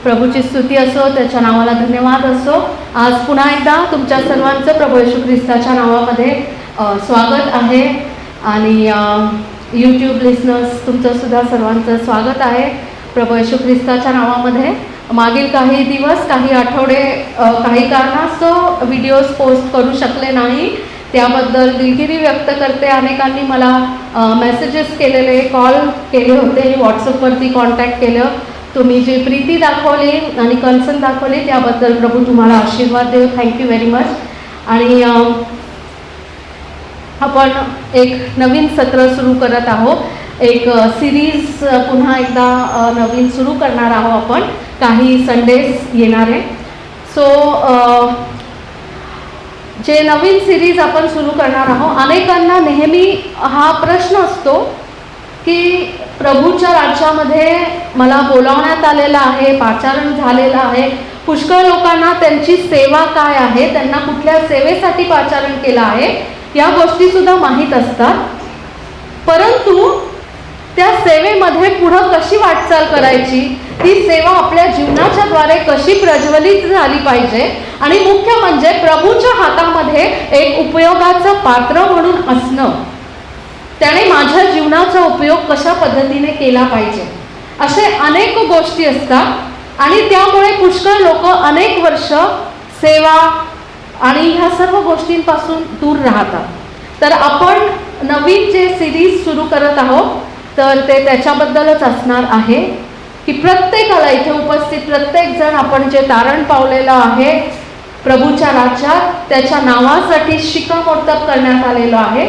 प्रभूची स्तुती असो, त्याच्या नावाला धन्यवाद असो। आज पुन्हा एकदा तुमच्या सर्वांचं प्रभू येशू ख्रिस्ताच्या नावामध्ये स्वागत आहे आणि यूट्यूब लिसनर्स तुमचं सुद्धा सर्वांचं स्वागत आहे प्रभू येशू ख्रिस्ताच्या नावामध्ये। मागील काही दिवस काही आठवडे काही कारणास्तव व्हिडिओज पोस्ट करू शकले नाही, त्याबद्दल दिलगिरी व्यक्त करते। अनेकांनी मला मेसेजेस केलेले, कॉल केले होते, व्हॉट्सअपवरती कॉन्टॅक्ट केलं। तुम्ही जी प्रीती दाखवली आणि कन्सर्न दाखवली त्याबद्दल प्रभू तुम्हाला आशीर्वाद देव। Thank you very much. आणि आपण एक नवीन सत्र सुरू करत आहोत, एक सिरीज पुन्हा एकदा नवीन सुरू करणार आहोत आपण, काही संडेज येणारे। सो जे नवीन सिरीज आपण सुरू करणार आहोत, अनेकांना नेहमी हा प्रश्न असतो की प्रभूच्या राज्यामध्ये मला बोलावण्यात आलेलं आहे, पाचारण झालेलं आहे। पुष्कळ लोकांना त्यांची सेवा काय आहे, त्यांना कुठल्या सेवेसाठी पाचारण केलं आहे या गोष्टी सुद्धा माहीत असतात, परंतु त्या सेवेमध्ये पुढं कशी वाटचाल करायची, ती सेवा आपल्या जीवनाच्या द्वारे कशी प्रज्वलित झाली पाहिजे आणि मुख्य म्हणजे प्रभूच्या हातामध्ये एक उपयोगाचं पात्र म्हणून असणं, त्याने माझ्या जीवनाचा उपयोग कशा पद्धतीने केला पाहिजे, असे अनेक गोष्टी असतात। आणि त्यामुळे पुष्कळ लोक अनेक वर्ष सेवा आणि ह्या सर्व गोष्टींपासून दूर राहतात। तर आपण नवीन जे सिरीज सुरू करत आहोत तर ते त्याच्याबद्दलच असणार आहे की प्रत्येकाला इथे उपस्थित प्रत्येक जण आपण जे तारण पावलेलं आहे प्रभूच्या राज्यात, त्याच्या नावासाठी शिक्कामोर्तब करण्यात आलेलं आहे।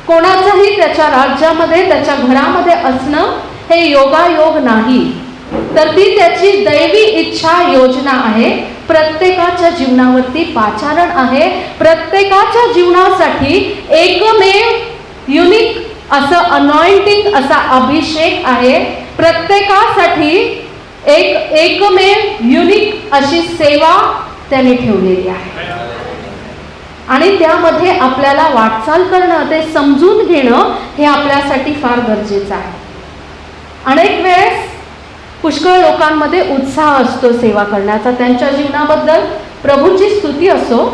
कोणाचंही त्याच्या राज्यामध्ये त्याच्या घरामध्ये असणं हे योगायोग नाही, तर ती त्याची दैवी इच्छा योजना आहे। प्रत्येकाच्या जीवनावरती पाचारण आहे, प्रत्येकाच्या जीवनासाठी एकमेव युनिक असं अनॉइंटिंग असा अभिषेक आहे, प्रत्येकासाठी एकमेव युनिक अशी सेवा त्याने ठेवलेली आहे आणि त्यामध्ये आपल्याला वाटचाल करणं, ते समजून घेणं हे आपल्यासाठी फार गरजेचं आहे। अनेक वेळेस पुष्कळ लोकांमध्ये उत्साह असतो सेवा करण्याचा, त्यांच्या जीवनाबद्दल प्रभूची स्तुती असो,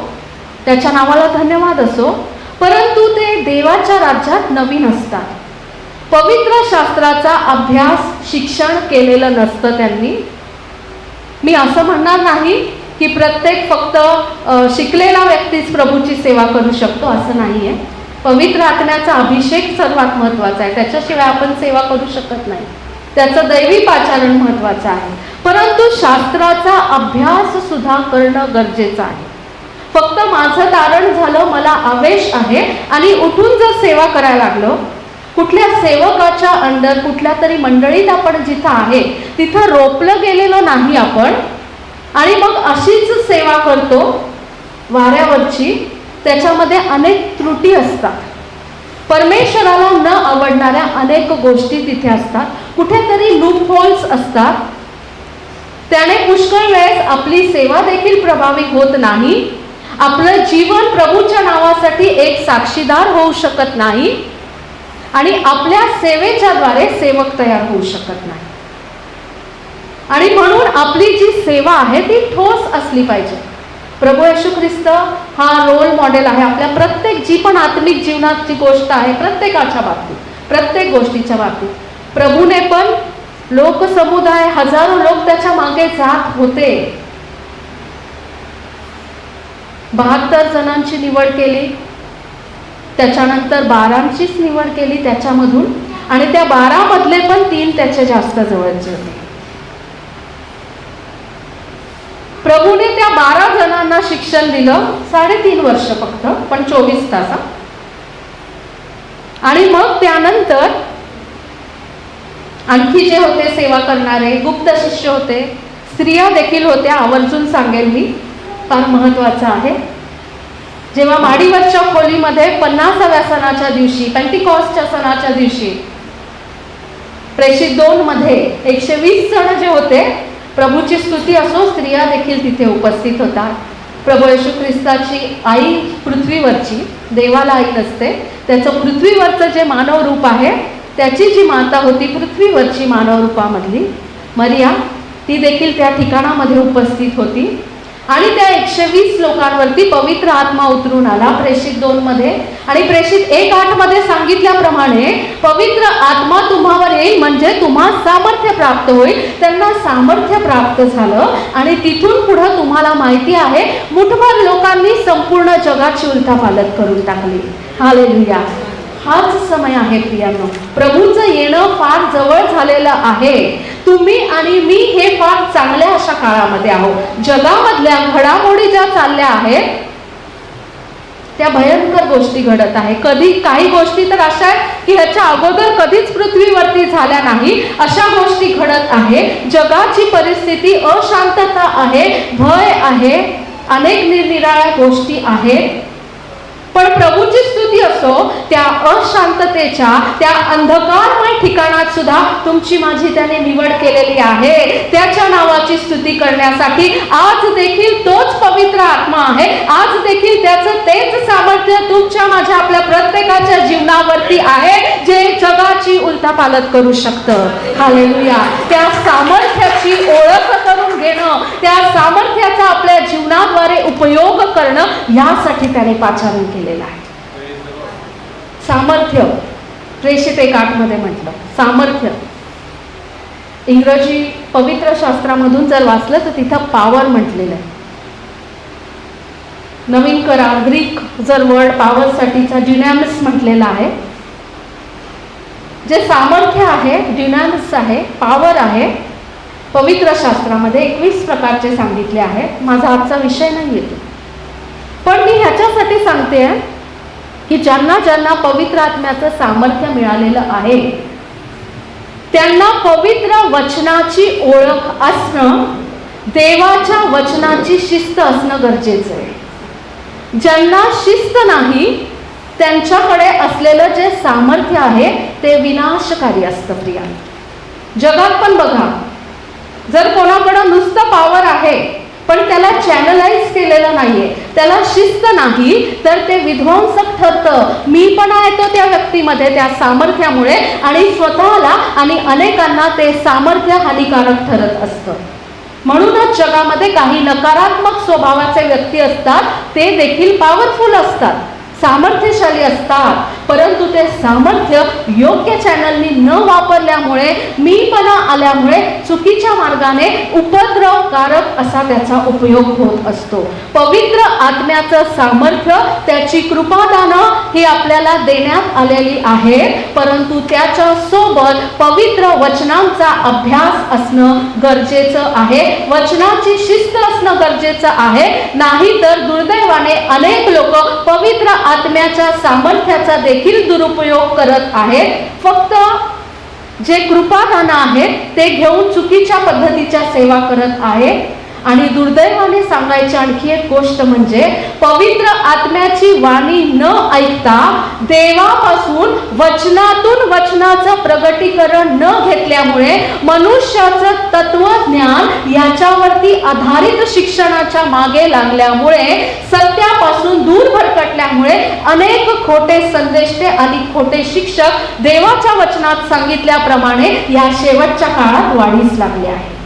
त्याच्या नावाला धन्यवाद असो, परंतु ते देवाच्या राज्यात नवीन असतात। पवित्र शास्त्राचा अभ्यास शिक्षण केलेलं नसतं त्यांनी। मी असं म्हणणार नाही की प्रत्येक फक्त शिकलेला व्यक्तीच प्रभूची सेवा करू शकतो, असं नाही आहे। पवित्र आत्म्याचा अभिषेक सर्वात महत्त्वाचा आहे, त्याच्याशिवाय आपण सेवा करू शकत नाही, त्याचं दैवी पाचारण महत्त्वाचं आहे। परंतु शास्त्राचा अभ्यास सुद्धा करणं गरजेचं आहे। फक्त माझं तारण झालं, मला आवेश आहे आणि उठून जर सेवा करायला लागलो, कुठल्या सेवकाच्या अंडर कुठल्या तरी मंडळीत आपण जिथं आहे तिथं रोपलं गेलेलं नाही आपण आणि मग अशीच सेवा करतो वाऱ्यावरची, त्याच्यामध्ये अनेक त्रुटी असतात, परमेश्वराला न आवडणाऱ्या अनेक गोष्टी तिथे असतात, कुठेतरी लूप होल्स असतात। त्याने पुष्कळ वेळेस आपली सेवा देखील प्रभावी होत नाही, आपलं जीवन प्रभूच्या नावासाठी एक साक्षीदार होऊ शकत नाही आणि आपल्या सेवेच्या द्वारे सेवक तयार होऊ शकत नाही। आणि म्हणून आपली जी सेवा आहे ती ठोस असली पाहिजे। प्रभू येशू ख्रिस्त हा रोल मॉडेल आहे आपल्या प्रत्येक जी पण आत्मिक जीवनाची गोष्ट आहे, प्रत्येकाच्या बाबतीत, प्रत्येक गोष्टीच्या बाबतीत। प्रभूने पण लोकसमुदाय, हजारो लोक त्याच्या मागे जात होते, 72 जणांची निवड केली, त्याच्यानंतर 12ंचीच निवड केली त्याच्यामधून, आणि त्या 12 मधले पण 3 त्याचे जास्त जवळचे होते। प्रभूने त्या 12 जणांना शिक्षण दिलं 3.5 वर्ष फक्त, पण 24 तास। आणि मग त्यानंतर आणखी जे होते सेवा करणारे गुप्त शिष्य होते, स्त्रिया देखील होत्या, आवर्जून सांगेल मी, फार महत्त्वाचं आहे। जेव्हा माडीवरच्या खोलीमध्ये 50व्या सणाच्या दिवशी, पेंटिकॉस्टच्या सणाच्या दिवशी, प्रेषित 2 मध्ये 120 जण जे होते, प्रभूची स्तुती असो, स्त्रिया देखील तिथे उपस्थित होतात। प्रभू येशू ख्रिस्ताची आई पृथ्वीवरची, देवाला आई नसते, त्याचं पृथ्वीवरचं जे मानव रूप आहे, त्याची जी माता होती पृथ्वीवरची मानव रूपामधली मरिया, ती देखील त्या ठिकाणामध्ये उपस्थित होती आणि त्या 120 लोकांवरती पवित्र आत्मा उतरून आला प्रेषित 2 मध्ये. आणि प्रेषित 1:8 मध्ये सांगितल्याप्रमाणे पवित्र आत्मा तुम्हावर येईल म्हणजे तुम्हाला सामर्थ्य प्राप्त होईल. त्यांना सामर्थ्य प्राप्त झालं आणि तिथून पुढे तुम्हाला माहिती आहे मुठभर लोकांनी संपूर्ण जगाची उलथापालथ करून टाकली. हालेलुया. हाच समय आहे प्रियांनो, प्रभूचं येणं फार जवळ झालेलं आहे. तुम्ही आणि मी हे फार चांगल्या अशा काळामध्ये आहोत. जगामधल्या घडामोडी ज्या चालल्या आहेत त्या भयंकर गोष्टी घडत आहे. कधी काही गोष्टी तर अशा आहेत की ह्याच्या अगोदर कधीच पृथ्वीवरती झाल्या नाही अशा गोष्टी घडत आहे. जगाची परिस्थिती अशांतता आहे, भय आहे, अनेक निरनिराळ्या गोष्टी आहेत. पण प्रभूची स्तुती असो, त्या अशांततेच्या त्या अंधकारमय ठिकाणात सुद्धा तुमची माझी त्याने निवड केलेली आहे. त्याच्या नावाची स्तुती करण्यासाठी आज देखील तोच पवित्र आत्मा आहे. आज देखील त्याचं तेच सामर्थ्य तुमच्या माझ्या आपल्या प्रत्येकाच्या जीवनावरती आहे जे जगाची उलथापालथ करू शकतं. हालेलुया. त्या सामर्थ्याची ओळख करून घेणं, त्या सामर्थ्याचा आपल्या जीवनाद्वारे उपयोग करणं यासाठी त्याने पाचारण केलेलं आहे. सामर्थ्य प्रेषित 1:8 मध्ये म्हटलं सामर्थ्य. इंग्रजी पवित्र शास्त्रामधून जर वाचलं तर तिथं पॉवर म्हटलेलं आहे. नवीन करार ग्रीक जर वर्ड पॉवर साठीचा डिनॅमिस म्हटलेला आहे. जे सामर्थ्य आहे, डिनॅमिस आहे, पॉवर आहे, पवित्र शास्त्रामध्ये 21 प्रकारचे सांगितले आहेत. माझा आजचा विषय नाही येतो, पण मी ह्याच्यासाठी सांगते की ज्यांना ज्यांना पवित्र आत्म्याचं सामर्थ्य मिळालेलं आहे त्यांना पवित्र वचनाची ओळख असणं, देवाच्या वचनाची शिस्त असणं गरजेचं आहे. ज्यांना शिस्त नाही त्यांच्याकडे असलेलं जे सामर्थ्य आहे ते विनाशकारी असतं. प्रिया, जगात पण बघा, जर कोणाकडे नुसतं पॉवर आहे पण त्याला चॅनलाइज केलेलं नाहीये, त्याला शिस्त नाही, तर ते विध्वंसक ठरतं. मी पण येतो त्या व्यक्तीमध्ये त्या सामर्थ्यामुळे आणि स्वतःला आणि अनेकांना ते सामर्थ्य हानिकारक ठरत असतं. म्हणूनच जगामध्ये काही नकारात्मक स्वभावाचे व्यक्ती असतात, ते देखील पॉवरफुल असतात, सामर्थ्यशाली असतात, परंतु ते सामर्थ्य योग्य चॅनलनी न वापरल्यामुळे, मीपणा आल्यामुळे चुकीच्या मार्गाने उपद्रवकारक असा त्याचा उपयोग होत असतो. पवित्र आत्म्याचं सामर्थ्य, त्याची कृपादानं ही आपल्याला देण्यात आलेली आहे, परंतु त्याच्या सोबत पवित्र वचनांचा अभ्यास असणं गरजेचं आहे. वचनाची शिस्त असणं गरजेचं आहे. नाहीतर दुर्दैवाने अनेक लोक पवित्र आत्म्याच्या सामर्थ्याचा देखील दुरुपयोग करत आहेत. फक्त जे कृपादान आहेत ते घेऊन चुकीच्या पद्धतीच्या सेवा करत आहेत. आणि दुर्दैवाने सांगायची आणखी एक गोष्ट म्हणजे पवित्र आत्म्याची वाणी न ऐकता, देवापासून वचनातून वचनाचं प्रगटीकरण न घेतल्यामुळे, मनुष्याचं तत्वज्ञान याच्यावरती आधारित शिक्षणाच्या मागे लागल्यामुळे, सत्यापासून दूर भरकटल्यामुळे अनेक खोटे संदेष्टे आणि खोटे शिक्षक देवाच्या वचनात सांगितल्याप्रमाणे या शेवटच्या काळात वाढीस लागले आहे.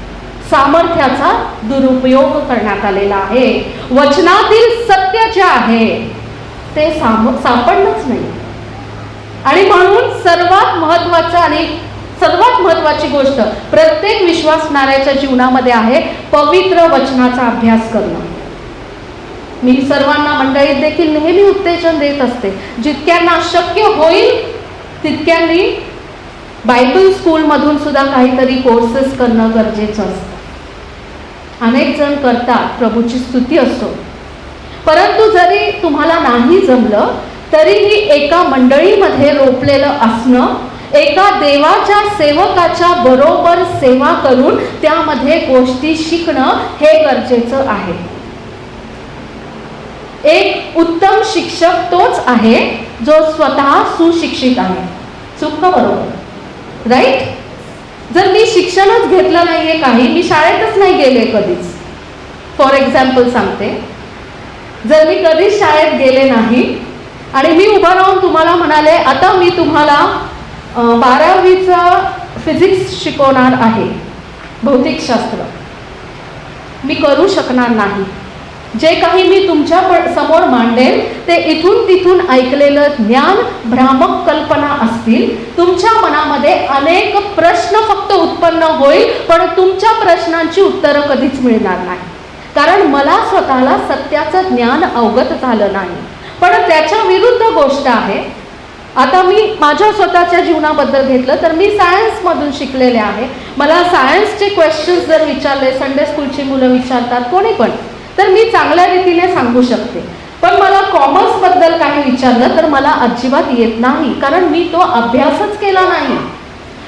सामर्थ्याचा दुरुपयोग करण्यात आलेला आहे. वचनातील सत्य जे आहे ते सापडणंच नाही. आणि म्हणून सर्वात महत्वाची गोष्ट प्रत्येक विश्वासणाऱ्याच्या जीवनामध्ये आहे पवित्र वचनाचा अभ्यास करणं. मी सर्वांना मंडळीत देखील नेहमी उत्तेजन देत असते, जितक्यांना शक्य होईल तितक्यांनी बायबल स्कूलमधून सुद्धा काहीतरी कोर्सेस करणं गरजेचं असतं. अनेक जण करतात, प्रभूची स्तुती असो, परंतु जरी तुम्हाला नाही जमलं तरीही एका मंडळीमध्ये रोपलेलं असणं, एका देवाच्या सेवकाच्या बरोबर सेवा करून त्यामध्ये गोष्टी शिकणं हे गरजेचं आहे. एक उत्तम शिक्षक तोच आहे जो स्वतः सुशिक्षित आहे. चूक का बरोबर? राईट? जर मी शिक्षणच घेतलं नाहीये, काही मी शाळेतच नाही गेले कधीच, फॉर एक्झाम्पल सांगते, जर मी कधीच शाळेत गेले नाही आणि मी उभं राहून तुम्हाला म्हणाले आता मी तुम्हाला 12वीचा फिजिक्स शिकवणार आहे, भौतिकशास्त्र, मी करू शकणार नाही. जे काही मी तुमच्या समोर मांडेल ते इथून तिथून ऐकलेलं ज्ञान, भ्रामक कल्पना असतील. तुमच्या मनामध्ये अनेक प्रश्न फक्त उत्पन्न होईल, पण तुमच्या प्रश्नांची उत्तरं कधीच मिळणार नाही. कारण मला स्वतःला सत्याचं ज्ञान अवगत झालं नाही. पण त्याच्या विरुद्ध गोष्ट आहे, आता मी माझ्या स्वतःच्या जीवनाबद्दल घेतलं तर मी सायन्समधून शिकलेले आहे. मला सायन्सचे क्वेश्चन्स जर विचारले, संडे स्कूलची मुलं विचारतात, कोणी पण, तर मी चांगल्या रीतीने सांगू शकते. पण मला कॉमर्सबद्दल काही विचारलं तर मला अजिबात येत नाही, कारण मी तो अभ्यासच केला नाही.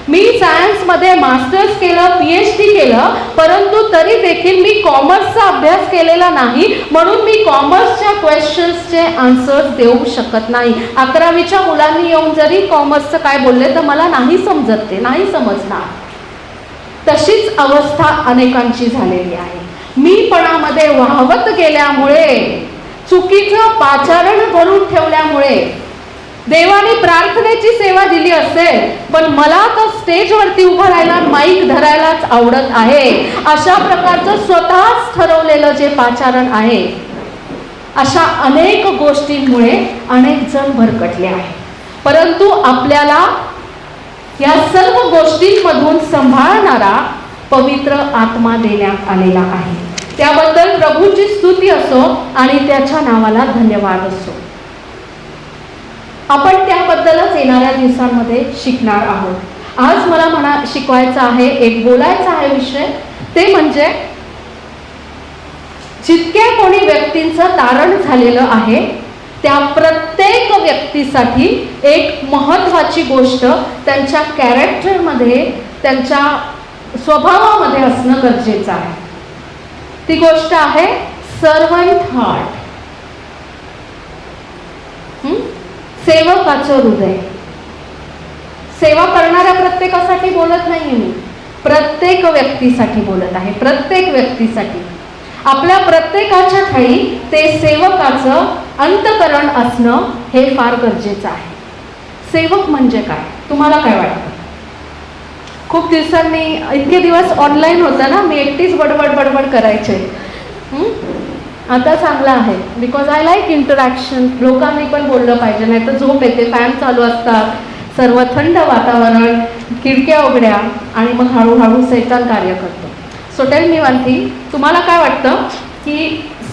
मी सायन्समध्ये मास्टर्स केलं, PhD केलं, परंतु तरी देखील मी कॉमर्सचा अभ्यास केलेला नाही, म्हणून मी कॉमर्सच्या क्वेश्चन्सचे आन्सर्स देऊ शकत नाही. 11वीच्या मुलांनी येऊन जरी कॉमर्सचं काय बोलले तर मला नाही समजत, ते नाही समजणार. तशीच अवस्था अनेकांची झालेली आहे. मीपणामध्ये वाहवत गेल्यामुळे, चुकीचं पाचारण करून ठेवल्यामुळे, देवाने प्रार्थनेची सेवा दिली असेल पण मला तर स्टेजवरती उभं राहायला, माईक धरायलाच आवडत आहे, अशा प्रकारचं स्वतःच ठरवलेलं जे पाचारण आहे, अशा अनेक गोष्टींमुळे अनेक जण भरकटले आहे. परंतु आपल्याला या सर्व गोष्टींमधून सांभाळणारा पवित्र आत्मा देण्यात आलेला आहे. त्याबद्दल प्रभूची स्तुती असो आणि त्याच्या नावाला धन्यवाद असो. आपण त्याबद्दलच येणाऱ्या दिवसांमध्ये शिकणार आहोत. आज मला शिकवायचं आहे, एक बोलायचा आहे विषय, ते म्हणजे जितक्या कोणी व्यक्तींचं तारण झालेलं आहे त्या प्रत्येक व्यक्तीसाठी एक महत्त्वाची गोष्ट त्यांच्या कॅरेक्टरमध्ये, त्यांच्या स्वभावामध्ये असणं गरजेचं आहे. ती गोष्ट आहे सर्वंट हार्ट, सेवकाचं हृदय. सेवा करणाऱ्या प्रत्येकासाठी बोलत नाहीये मी, प्रत्येक व्यक्तीसाठी बोलत आहे. प्रत्येक व्यक्तीसाठी, आपल्या प्रत्येकाच्या ठाई ते सेवकाचं अंतःकरण असणं हे फार गरजेचं आहे. सेवक म्हणजे काय, तुम्हाला काय वाटतं? खूप दिवसांनी, इतके दिवस ऑनलाईन होतं ना, मी एकटीच बडबड करायचे. आता चांगलं आहे, बिकॉज आय लाईक इंटरॅक्शन. लोकांनी पण बोललं पाहिजे, नाही तर झोप येते. फॅन चालू असतात, सर्व थंड वातावरण, खिडक्या उघड्या, आणि मग हळूहळू सैतान कार्य करतो. So tell me one thing, तुम्हाला काय वाटतं की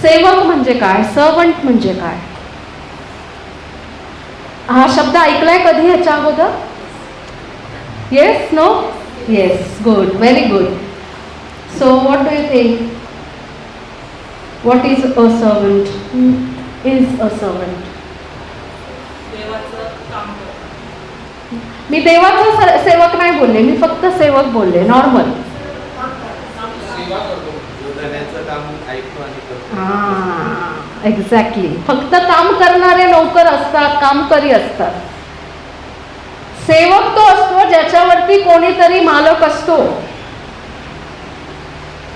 सेवक म्हणजे काय, सर्वंट म्हणजे काय? हा शब्द ऐकलाय कधी ह्याच्या अगोदर? Yes, no? Yes, good, very good. So what do you think? What is a servant? Is a servant? मी देवाचा सेवक नाही बोलले, मी फक्त सेवक बोलले, नॉर्मल. हां, एक्झॅक्टली. फक्त काम करणारे नोकर असतात, कामकरी असतात. सेवक तो असतो ज्याच्यावरती कोणीतरी मालक असतो.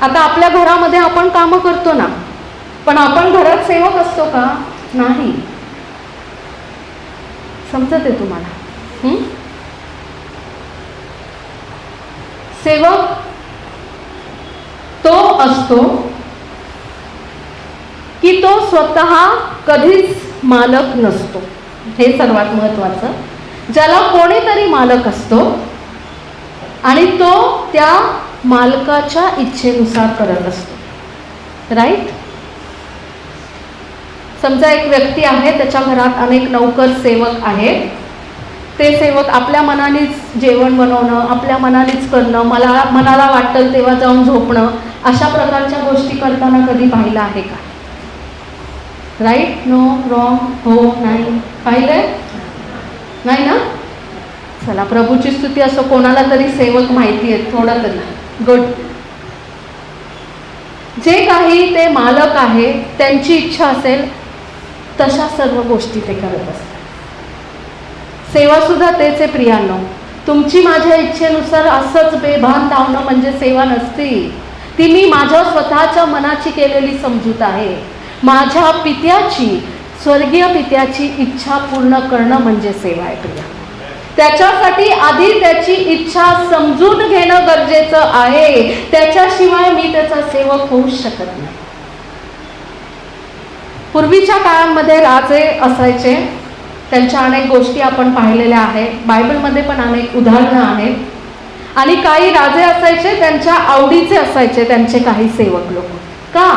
आता आपल्या घरामध्ये आपण कामं करतो ना, पण आपण घरात सेवक असतो का? नाही. समजत आहे तुम्हाला? सेवक तो असतो की तो स्वतः कधीच मालक नसतो. हे सर्वात महत्त्वाचं. ज्याला कोणीतरी मालक असतो आणि तो त्या मालकाच्या इच्छेनुसार करत असतो. राईट? समजा एक व्यक्ती आहे, त्याच्या घरात अनेक नौकर सेवक आहेत. ते सेवक आपल्या मनानेच जेवण बनवणं, आपल्या मनानेच करणं, मनाला वाटेल तेव्हा जाऊन झोपणं, अशा प्रकारच्या गोष्टी करताना कधी पाहिलं आहे का? राईट, नो, रॉंग, हो, नाही? पाहिलंय? नाही ना? चला, प्रभूची स्तुती असो, कोणाला तरी सेवक माहिती आहे थोडं तरी. गुड. जे काही ते मालक आहे, त्यांची इच्छा असेल तशा सर्व गोष्टी ते करत असतात. सेवा सुद्धा तेच आहे प्रियांनो. तुमची माझ्या इच्छेनुसार असंच बेभान धावणं म्हणजे सेवा नसती. ती मी माझ्या स्वतःच्या मनाची केलेली समजूत आहे. माझ्या पित्याची, स्वर्गीय पित्याची इच्छा पूर्ण करणं म्हणजे सेवा आहे प्रियांनो. त्याच्यासाठी आधी त्याची इच्छा समजून घेणं गरजेचं आहे. त्याच्याशिवाय मी त्याचा सेवक होऊच शकत नाही. पूर्वीच्या काळामध्ये राजे असायचे, त्यांच्या अनेक गोष्टी आपण पाहिलेल्या आहेत, बायबलमध्ये पण अनेक उदाहरणं आहेत. आणि काही राजे असायचे त्यांच्या आवडीचे असायचे त्यांचे काही सेवक लोक. का?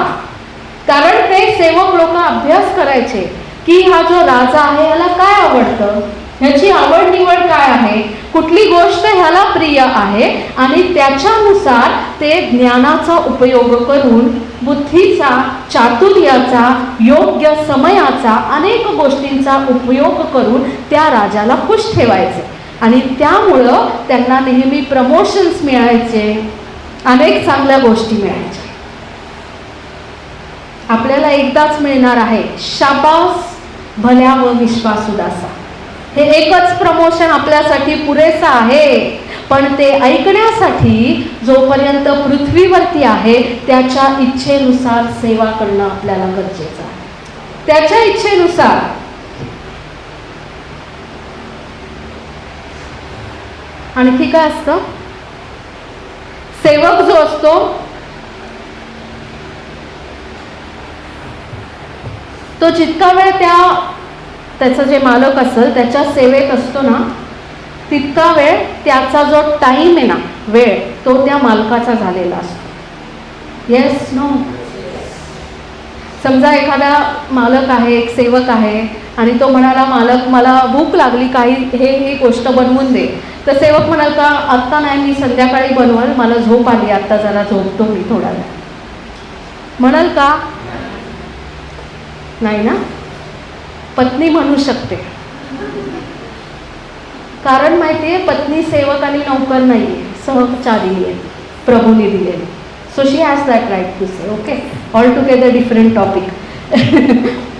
कारण ते सेवक लोक अभ्यास करायचे की हा जो राजा आहे याला काय आवडतं, ह्याची आवड निवड काय आहे, कुठली गोष्ट ह्याला प्रिय आहे, आणि त्याच्यानुसार ते ज्ञानाचा उपयोग करून, बुद्धीचा, चातुर्याचा, योग्य समयाचा, अनेक गोष्टींचा उपयोग करून त्या राजाला खुश ठेवायचे. आणि त्यामुळं त्यांना नेहमी प्रमोशन्स मिळायचे, अनेक चांगल्या गोष्टी मिळायच्या. आपल्याला एकदाच मिळणार आहे, शाबास भल्या व विश्वासुदासा. हे एकच प्रमोशन आपल्यासाठी पुरेसं आहे. पण ते ऐकण्यासाठी जोपर्यंत पृथ्वीवरती आहे त्याच्या इच्छेनुसार सेवा करणं आपल्याला गरजेचं आहे. त्याच्या इच्छेनुसार. आणखी काय असतं? सेवक जो असतो तो जितका वेळ त्याचा जे मालक असेल त्याच्या सेवेत असतो ना, तितका वेळ त्याचा जो टाइम आहे ना, वेळ, तो त्या मालकाचा झालेला असतो. Yes no? समजा एखादा मालक आहे, एक सेवक आहे, आणि तो म्हणाला, मालक मला भूक लागली, काही ही गोष्ट बनवून दे. तर सेवक म्हणाल का, आत्ता नाही, मी संध्याकाळी बनवाल, मला झोप आली, आत्ता जरा झोपतो मी थोडा वेळ, म्हणाल का? नाही ना? पत्नी म्हणू शकते. कारण माहितीये, पत्नी सेवक आणि नौकर नाहीये, सहचारी आहे, प्रभूने दिलेली. So she has that right to say. Okay, all together different topic,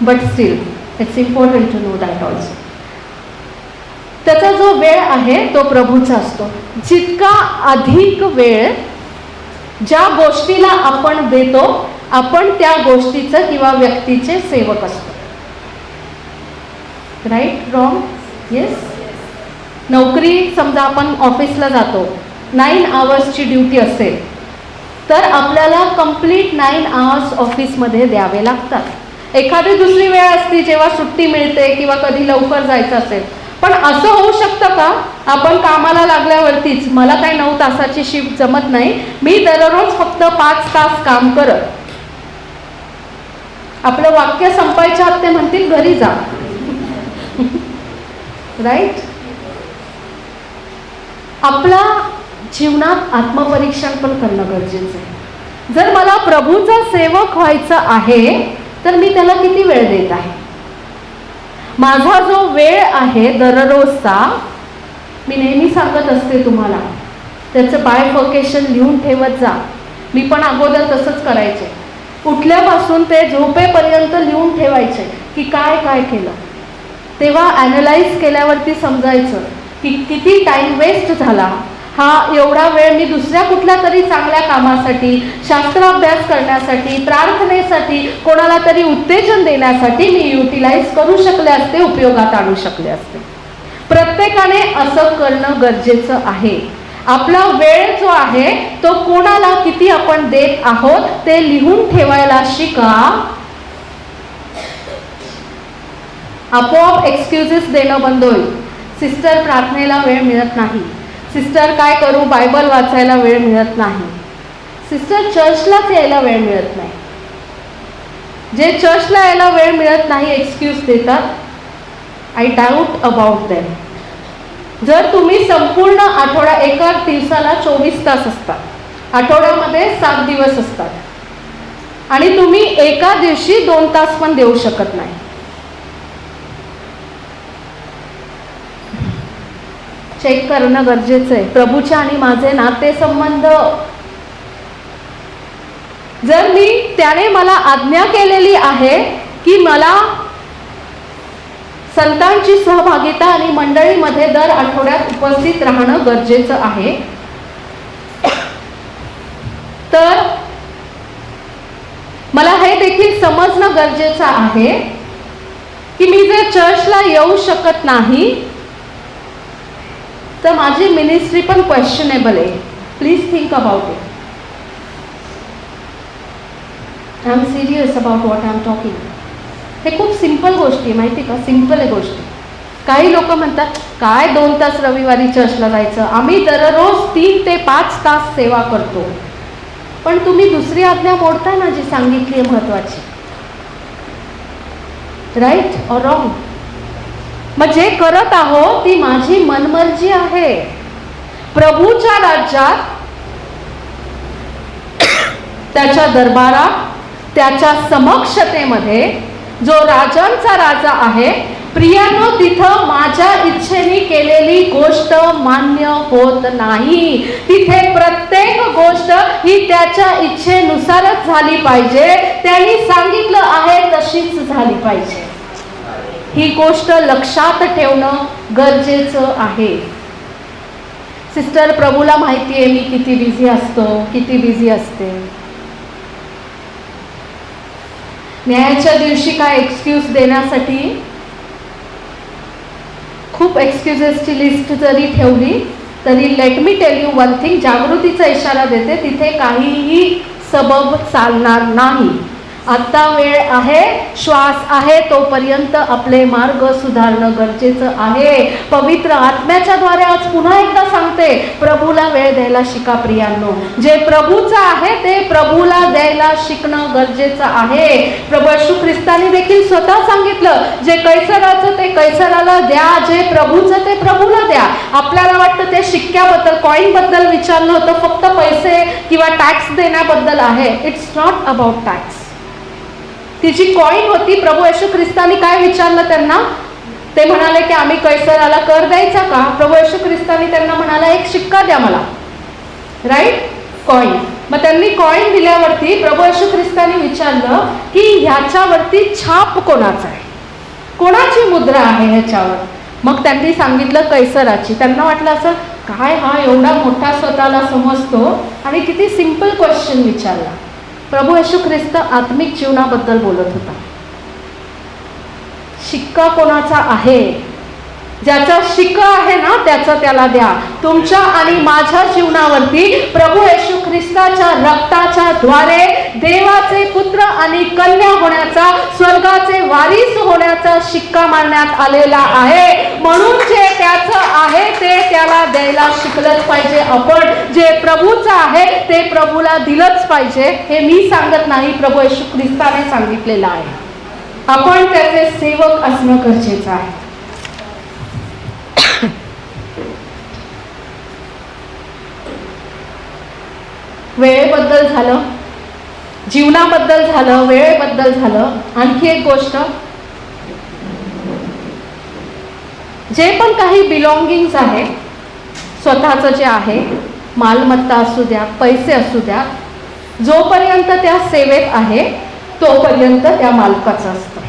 but still it's important to know that also. त्याचा जो वेळ आहे तो प्रभूचा असतो. जितका अधिक वेळ ज्या गोष्टीला आपण देतो, आपण त्या गोष्टीचं किंवा व्यक्तीचे सेवक असतो. राईट? रॉंग? येस? नोकरी, समजा आपण ऑफिसला जातो, 9 आवर्सची ड्युटी असेल तर आपल्याला कंप्लीट 9 आवर्स ऑफिसमध्ये द्यावे लागतात. एखादी दुसरी वेळ असते जेव्हा सुट्टी मिळते किंवा कधी लवकर जायचं असेल. पण असं होऊ शकतं का, आपण कामाला लागल्यावरतीच, मला काही 9 तासाची शिफ्ट जमत नाही, मी दररोज फक्त 5 तास काम करत, आपलं वाक्य संपायच्या आत ते म्हणतील घरी जा. राईट? आपल्या जीवनात आत्मपरीक्षण पण करणं गरजेचं आहे. जर मला प्रभूचा सेवक व्हायचं आहे तर मी त्याला किती वेळ देत आहे? माझा जो वेळ आहे दररोजचा, मी नेहमी सांगत असते तुम्हाला, त्याचं बायफर्केशन लिहून ठेवत जा. मी पण अगोदर तसंच करायचे. उठल्यापासून ते झोपेपर्यंत लिहून ठेवायचे की काय काय केलं. तेव्हा ॲनलाइज केल्यावरती समजायचं की किती टाईम वेस्ट झाला. हा एवढा वेळ मी दुसऱ्या कुठल्या तरी चांगल्या कामासाठी, शास्त्राभ्यास करण्यासाठी, प्रार्थनेसाठी, कोणाला तरी उत्तेजन देण्यासाठी मी युटिलाइज करू शकले असते, उपयोगात आणू शकले असते. प्रत्येकाने असं करणं गरजेचं आहे. आपला वेळ जो आहे तो कोणाला किती आपण देत आहोत ते लिहून ठेवायला शिका. आपोआप एक्सक्युजेस देणं बंद होईल. सिस्टर प्रार्थनेला वेळ मिळत नाही, सिस्टर काय करू, बायबल वाचायला वेळ मिळत नाही, सिस्टर चर्चलाच यायला वेळ मिळत नाही. जे चर्चला यायला वेळ मिळत नाही एक्सक्यूज देतात, आय डाऊट अबाउट देम. जर तुम्ही संपूर्ण आठवडा, एका दिवसाला 24 तास असतात, आठवड्यामध्ये 7 दिवस असतात, आणि तुम्ही एका दिवशी 2 तास पण देऊ शकत नाही, चेक करणं गरजेचं आहे. प्रभूचे आणि माझे नातेसंबंध, जर त्याने मला आज्ञा केलेली आहे की मला संतांची सहभागिता आणि मंडळीमध्ये दर आठवड्यात उपस्थित राहणं गरजेचं आहे, तर मला हे देखील समजणं गरजेचं आहे की मी जर चर्चला येऊ शकत नाही तर माझी मिनिस्ट्री पण क्वेश्चनेबल आहे. Please think about it. I am serious about what I am talking. हे खूप सिंपल गोष्टी, माहिती का, सिंपल आहे गोष्टी. काही लोक म्हणतात काय 2 तास रविवारी चर्चला जायचं, आम्ही दररोज 3 ते 5 तास सेवा करतो. पण तुम्ही दुसरी आज्ञा मोडताय ना, जी सांगितली आहे महत्वाची. Right or wrong? मग जे करत आहो ती माझी मनमर्जी आहे. प्रभूच्या राज्यात, त्याच्या दरबारात, त्याच्या समक्षतेमध्ये जो राजांचा राजा आहे, प्रियानो, तिथं माझ्या इच्छेने केलेली गोष्ट मान्य होत नाही. तिथे प्रत्येक गोष्ट ही त्याच्या इच्छेनुसारच झाली पाहिजे. त्यांनी सांगितलं आहे तशीच झाली पाहिजे. ही गोष्ट लक्षात ठेवणं गरजेचं आहे. सिस्टर, प्रभूला माहिती आहे मी किती बिझी असतो, किती बिझी असते. न्यायाच्या दिवशी काय एक्सक्यूज देण्यासाठी खूप एक्सक्युजेसची लिस्ट जरी ठेवली तरी let me tell you one thing, जागृतीचा इशारा देते, तिथे काहीही सबब चालणार नाही. आत्ता वेळ आहे, श्वास आहे तोपर्यंत आपले मार्ग सुधारणं गरजेचं आहे. पवित्र आत्म्याच्या द्वारे आज पुन्हा एकदा सांगते, प्रभूला वेळ द्यायला शिका प्रियांनो. जे प्रभूचं आहे ते प्रभूला द्यायला शिकणं गरजेचं आहे. प्रभू येशू ख्रिस्ताने देखील स्वतः सांगितलं, जे कैसराचं ते कैसराला द्या, जे प्रभूचं ते प्रभूला द्या. आपल्याला वाटतं ते शिक्क्याबद्दल, कॉईन बद्दल विचारलं होतं, फक्त पैसे किंवा टॅक्स देण्याबद्दल आहे. It's not about tax. ती जी कॉईन होती, प्रभू येशू ख्रिस्तानी काय विचारलं त्यांना? ते म्हणाले की आम्ही कैसराला कर द्यायचा का? प्रभू येशू ख्रिस्तानी त्यांना म्हणाला, एक शिक्का द्या मला. Right, coin. मग त्यांनी कॉईन दिल्यावरती प्रभू येशू ख्रिस्तानी विचारलं की ह्याच्यावरती छाप कोणाचा आहे, कोणाची मुद्रा आहे ह्याच्यावर? मग त्यांनी सांगितलं कैसराची. त्यांना वाटलं असं काय, हा एवढा मोठा स्वतःला समजतो आणि किती सिंपल क्वेश्चन विचारला. प्रभू येशू ख्रिस्त आत्मिक जीवनाबद्दल बोलत होता. शिक्का कोणाचा आहे? ज्याचा शिक्का आहे ना त्याचं त्याला द्या. तुमच्या आणि माझ्या जीवनावरती प्रभू येशू ख्रिस्ताच्या रक्ताच्या द्वारे देवाचे पुत्र आणि कन्या होण्याचा, स्वर्गाचे वारीस होण्याचा शिक्का मारण्यात आलेला आहे. म्हणून जे त्याचं आहे ते त्याला द्यायला शिकलंच पाहिजे आपण. जे प्रभूचं आहे ते प्रभूला दिलंच पाहिजे. हे मी सांगत नाही, प्रभू येशू ख्रिस्ताने सांगितलेलं आहे. आपण त्याचे सेवक असणं गरजेचं आहे. वेळेबद्दल झालं, जीवनाबद्दल झालं, वेळेबद्दल झालं. आणखी एक गोष्ट, जे पण काही बिलॉंगिंग्स आहे, स्वतःचं जे आहे, मालमत्ता असू द्या, पैसे असू द्या, जोपर्यंत त्या सेवेत आहे तोपर्यंत त्या मालकाचं असतं.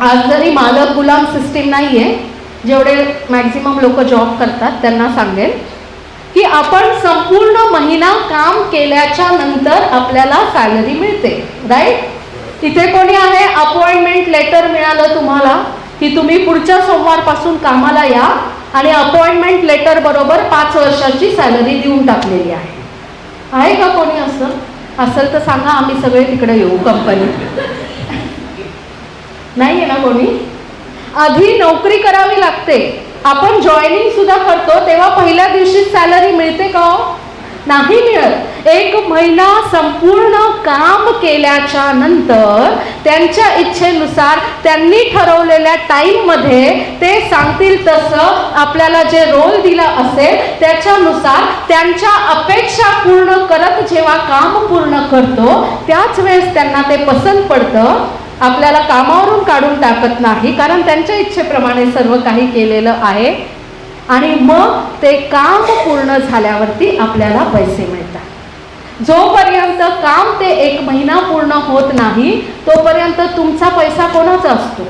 आज जरी मालक गुलाम सिस्टीम नाही आहे, जेवढे मॅक्झिमम लोक जॉब करतात त्यांना सांगेल की आपण संपूर्ण महिना काम केल्याच्या नंतर आपल्याला सॅलरी मिळते. राईट? तिथे कोणी आहे, अपॉइंटमेंट लेटर मिळालं तुम्हाला की तुम्ही पुढच्या सोमवारपासून कामाला या आणि अपॉइंटमेंट लेटर बरोबर 5 वर्षाची सॅलरी देऊन टाकलेली आहे. आहे का कोणी असं? असेल तर सांगा, आम्ही सगळे तिकडे येऊ कंपनीत. नाही आहे ना कोणी? आधी नोकरी करावी लागते. आपण जॉईनिंग सुद्धा करतो तेव्हा पहिल्या दिवशी सॅलरी मिळते का? नाही मिळत. 1 महिना संपूर्ण काम केल्याच्या नंतर त्यांच्या इच्छेनुसार त्यांनी ठरवलेल्या टाईममध्ये ते सांगतील तसं आपल्याला जे रोल दिला असेल त्याच्यानुसार त्यांच्या अपेक्षा पूर्ण करत जेव्हा काम पूर्ण करतो त्याच वेळेस त्यांना ते पसंत पडतं. आपल्याला कामावरून काढून टाकत नाही, कारण त्यांच्या इच्छेप्रमाणे सर्व काही केलेलं आहे. आणि मग ते काम पूर्ण झाल्यावरती आपल्याला पैसे मिळतात. जोपर्यंत काम ते 1 महिना पूर्ण होत नाही तोपर्यंत तुमचा पैसा कोणाचा असतो?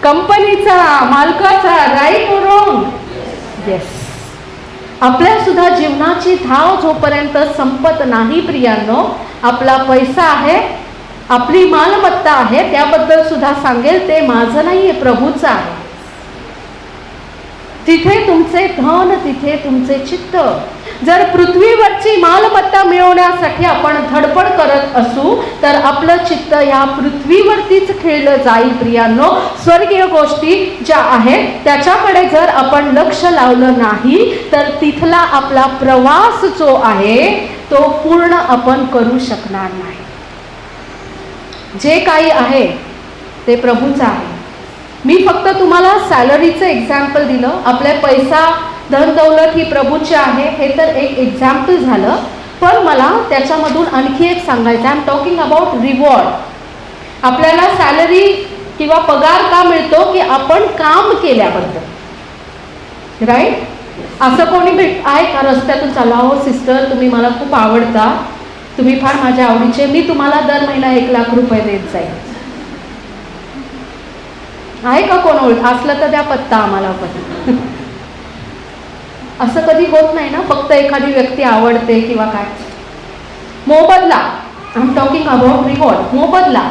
कंपनीचा, मालकाचा. राईट और रॉंग? येस. आपल्या सुद्धा जीवनाची धाव जोपर्यंत संपत नाही प्रियांनो, आपला पैसा आहे, आपली मालमत्ता आहे, त्याबद्दल सुद्धा सांगेल ते माझं नाहीये, प्रभूचं आहे. जिथे तुमचे धन तिथे तुमचे चित्त. जर पृथ्वीवरची मालमत्ता मिळवण्यासाठी आपण धडपड करत असू तर आपलं चित्त या पृथ्वीवरतीच खेळलं जाईल प्रियांनो. स्वर्गीय गोष्टी ज्या आहेत त्याच्याकडे जर आपण लक्ष लावलं नाही तर तिथला आपला प्रवास जो आहे तो पूर्ण आपण करू शकणार नाही. जे काही आहे ते प्रभूचं आहे. मी फक्त तुम्हाला सॅलरीचं एक्झाम्पल दिलं. आपले पैसा धन दौलत ही प्रभूची आहे हे तर एक एक्झाम्पल झालं. पण मला त्याच्यामधून आणखी एक सांगायचं. I am talking about reward. आपल्याला सॅलरी किंवा पगार का मिळतो की आपण काम केल्याबद्दल, राईट? असं कोणी आहे का रस्त्यातून चालला, हो सिस्टर तुम्ही मला खूप आवडता, तुम्ही फार माझ्या आवडीचे, मी तुम्हाला दर महिना 1 लाख रुपये देत जाईल. आहे का कोण ओळख? असलं तर द्या पत्ता आम्हाला पण. असं कधी होत नाही ना. फक्त एखादी व्यक्ती आवडते किंवा काय. मोबदला, I am talking about reward. मोबदला,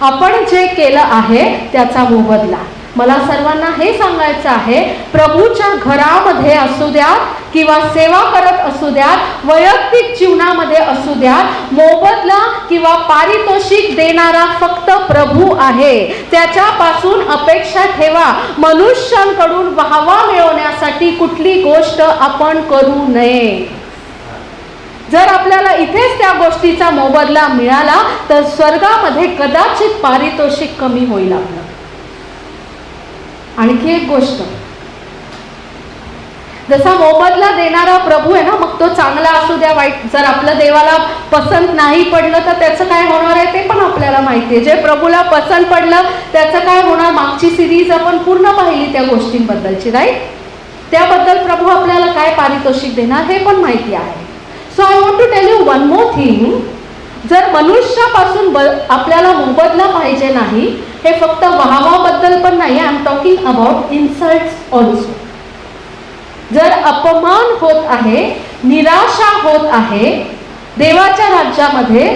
आपण जे केलं आहे त्याचा मोबदला. मला सर्वांना हे सांगायचं आहे, प्रभूच्या घरामध्ये असू द्या किंवा सेवा करत असू द्या, वैयक्तिक जीवनामध्ये असू द्या, मोबदला किंवा पारितोषिक देणारा फक्त प्रभू आहे. त्याच्यापासून अपेक्षा ठेवा. मनुष्यांकडून वाहवा मिळवण्यासाठी कुठली गोष्ट आपण करू नये. जर आपल्याला इथेच त्या गोष्टीचा मोबदला मिळाला तर स्वर्गामध्ये कदाचित पारितोषिक कमी होईल आपलं. आणखी एक गोष्ट, जसा मोबदला देणारा प्रभू आहे ना, मग तो चांगला असू द्या वाईट, जर आपलं देवाला पसंत नाही पडलं तर त्याचं काय होणार आहे ते पण आपल्याला माहिती आहे. जे प्रभूला पसंत पडलं त्याचं काय होणार, मागची सिरीज आपण पूर्ण पाहिली त्या गोष्टींबद्दलची, राईट? त्याबद्दल प्रभू आपल्याला काय पारितोषिक देणार हे पण माहिती आहे. So I want to tell you one more thing. जर मनुष्यापासून आपल्याला मोबदला पाहिजे नाही, हे फक्त वाहवाबद्दल पण नाही, I am talking about insults also. जर अपमान होत आहे, निराशा होत आहे देवाच्या राज्यामध्ये,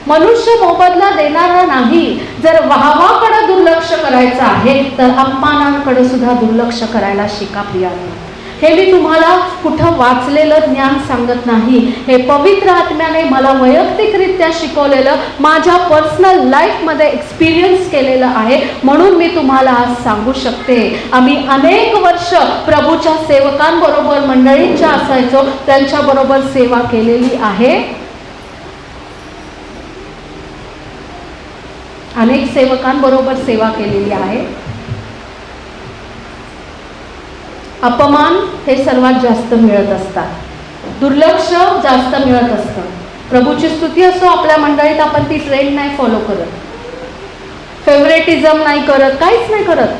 मनुष्य मोबदला देणारा नाही. जर वाहवाकडे दुर्लक्ष करायचं आहे तर अपमानांकडे सुद्धा दुर्लक्ष करायला शिका प्रियांनो. हे मी तुम्हाला कुठं वाचलेलं ज्ञान सांगत नाही, हे पवित्र आत्म्याने मला वैयक्तिकरित्या शिकवलेलं, माझ्या पर्सनल लाईफमध्ये एक्सपिरियन्स केलेलं आहे, म्हणून मी तुम्हाला आज सांगू शकते. आम्ही अनेक वर्ष प्रभूच्या सेवकांबरोबर मंडळींच्या असायचो, त्यांच्याबरोबर सेवा केलेली आहे. अनेक सेवकांबरोबर सेवा केलेली आहे. अपमान हे सर्वात जास्त मिळत असतात, दुर्लक्ष जास्त मिळत असतं. प्रभूची स्तुती असो, आपल्या मंडळीत आपण ती ट्रेंड नाही फॉलो करत, फेवरेटिझम नाही करत, काहीच नाही करत.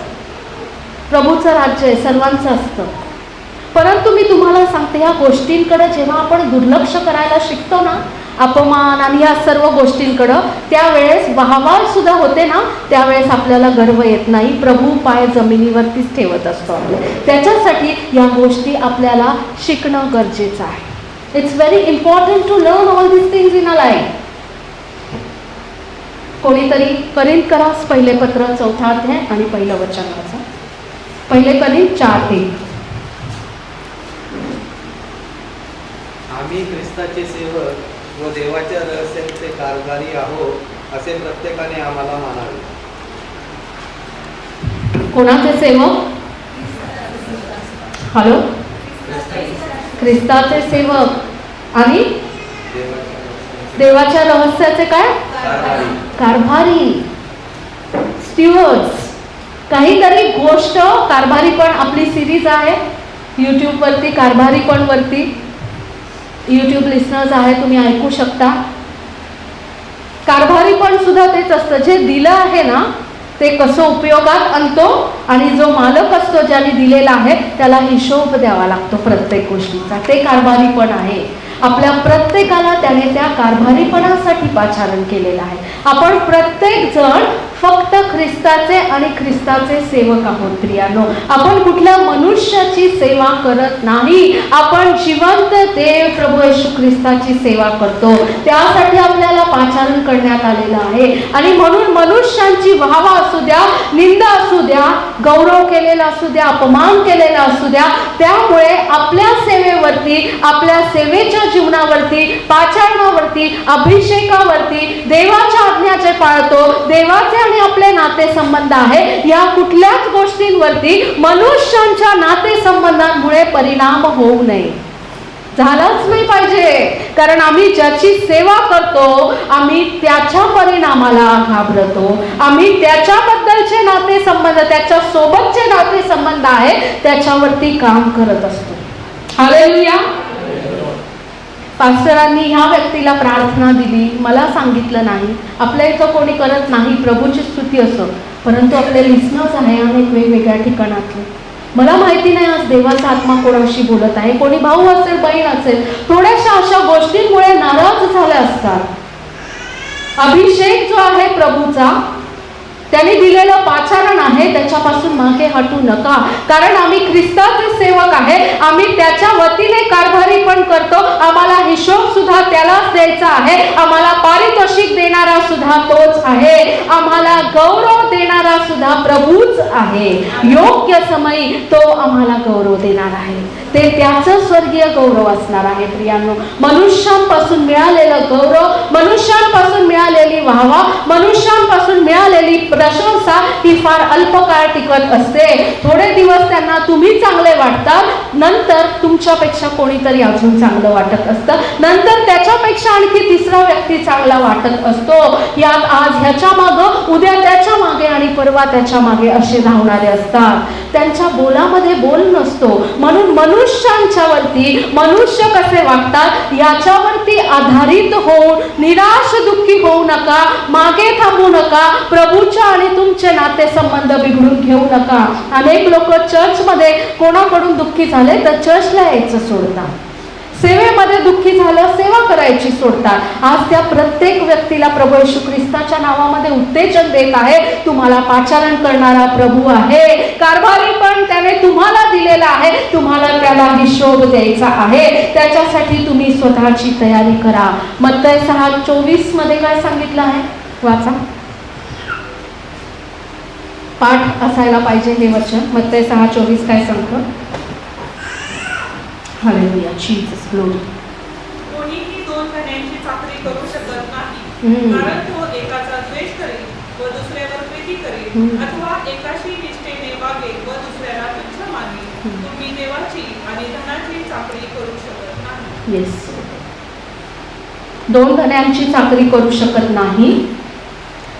प्रभूचं राज्य आहे, सर्वांचं असतं. परंतु मी तुम्हाला सांगते, ह्या गोष्टींकडे जेव्हा आपण दुर्लक्ष करायला शिकतो ना, अपमान आणि ह्या सर्व गोष्टींकडं, त्यावेळेस वाहवा सुद्धा होते ना, त्यावेळेस आपल्याला गर्व येत नाही. प्रभू पाय जमिनीवरतीच ठेवत असतो आपले. त्याच्यासाठी या गोष्टी आपल्याला शिकणं गरजेचं आहे. It's very important to learn all this things in a life. कोणीतरी करिंथकरास पहिले पत्र 4 अध्याय आणि पहिलं वचन वाचा. पहिले करिंथ 4:1. आम्ही ख्रिस्ताचे सेवक व देवाच्या रहस्यांचे कारभारी आहोत असे प्रत्येकाने आम्हाला मानावे. कोणाचे सेवक? हॅलो, ख्रिस्ताचे सेवक आणि देवाच्या रहस्याचे काय? कारभारी, स्टीवर्ड्स. काहीतरी गोष्ट, कारभारी पण आपली सिरीज आहे यूट्यूबवरती, कारभारी पण वरती यूट्यूब लिसनर्स आहे, तुम्ही ऐकू शकता. कारभारी पण सुद्धा तेच असतं, जे दिलं आहे ना ते कसं उपयोगात आणतो, आणि जो मालक असतो ज्याने दिलेला आहे त्याला हिशोब द्यावा लागतो प्रत्येक गोष्टीचा. ते कारभारी पण आहे. आपल्या प्रत्येकाला त्याने त्या कारभारीपणासाठी पाचारण केलेलं आहे. आपण प्रत्येक जण फक्त ख्रिस्ताचे आणि ख्रिस्ताचे सेवक आहोत प्रियानो. आपण कुठल्या मनुष्याची सेवा करत नाही, आपण जिवंत देव प्रभू येशू ख्रिस्ताची सेवा करतो. त्यासाठी आपल्याला पाचारण करण्यात आलेलं आहे. आणि म्हणून मनुष्यांची वाहवा असू द्या, निंदा असू द्या, गौरव केलेला असू द्या, अपमान केलेला असू द्या, त्यामुळे आपल्या सेवेवरती, आपल्या सेवेच्या जीवनावरती, पाचारणावरती, अभिषेकावरती, देवाच्या आज्ञा जे पाळतो, देवाचे आणि आपले नातेसंबंध आहे, या कुठल्याच गोष्टींवरती मनुष्यांच्या नातेसंबंधांमुळे परिणाम होऊ नये. झालाच नाही पाहिजे, कारण आम्ही ज्याची सेवा करतो आम्ही त्याच्या परिणामाला घाबरतो. आम्ही त्याच्याबद्दलचे नातेसंबंध, त्याच्या सोबतचे नातेसंबंध आहे त्याच्यावरती काम करत असतो. हालेलुया. पास्टरांनी ह्या व्यक्तीला प्रार्थना दिली, मला सांगितलं नाही, आपल्या इथं कोणी करत नाही, प्रभूची स्तुती असो, परंतु आपले लिस्नर्स आहे अनेक वेगवेगळ्या ठिकाणातले. मला माहिती नाही आज देवाचा आत्मा कोणाशी बोलत आहे, कोणी भाऊ असेल, बहीण असेल, थोड्याशा अशा गोष्टींमुळे नाराज झाले असतात. अभिषेक जो आहे प्रभूचा, त्याने दिलेलं पाचारण आहे, त्याच्यापासून मागे हटू नका, कारण आम्ही ख्रिस्ताचे सेवक आहे. आम्ही त्याच्या वतीने कारभारी पण करतो. आम्हाला हिशोब सुद्धा त्यालाच द्यायचा आहे. आम्हाला पारितोषिक देणारा सुद्धा तोच आहे. आम्हाला गौरव देणारा सुद्धा प्रभूच आहे. योग्य समयी तो आम्हाला गौरव देणार आहे. ते त्याचं स्वर्गीय गौरव असणार आहे प्रियांनो. मनुष्यांपासून मिळालेलं गौरव, मनुष्यांपासून मिळालेली वाहवा, मनुष्यांपासून मिळालेली प्रशंसा ही फार अल्पकाळ टिकत असते. थोडे दिवस त्यांना तुम्ही चांगले वाटतात, नंतर तुमच्यापेक्षा कोणीतरी अजून चांगलं वाटत असतं, नंतर त्याच्यापेक्षा आणखी तिसरा व्यक्ती चांगला वाटत असतो. यात आज ह्याच्या मागं, उद्या त्याच्या मागे आणि परवा त्याच्या मागे असे धावणारे असतात. त्यांच्या बोलामध्ये बोल नसतो. म्हणून मनुष्यांच्यावरती मनुष्य कसे वागतात याच्यावरती आधारित होऊन निराश दुःखी होऊ नका, मागे थांबू नका, प्रभूच्या आणि तुमचे नातेसंबंध बिघडून घेऊ नका. अनेक लोक चर्चमध्ये कोणाकडून दुःखी झाले तर चर्चला यायचं सोडतात, सेवेमध्ये दुःखी झालं सेवा करायची सोडतात. आज त्या प्रत्येक व्यक्तीला प्रभू येशू ख्रिस्ताच्या नावामध्ये उत्तेजन देत आहे. तुम्हाला पाचारण करणारा प्रभू आहे, कारभारी पण त्याने तुम्हाला दिलेला आहे, तुम्हाला त्याला हिशोब द्यायचा आहे. त्याच्यासाठी तुम्ही स्वतःची तयारी करा. मत्तय 6:24 मध्ये काय सांगितलं आहे, वाचा. पाठ असायला पाहिजे हे वचन. मत्तय 6:24 काय सांगतं? Hallelujah, Jesus glory. कोणीही दोन धन्यांची चाकरी करू शकत नाही, कारण तो एकाचा द्वेष करेल व दुसऱ्यावर प्रीती करेल, अथवा एकाशी निष्ठेने वागेल व दुसऱ्याला तुच्छ मानेल. तुम्ही देवाची आणि धनाची चाकरी करू शकत नाही. येस, दोन धन्यांची चाकरी करू शकत नाही.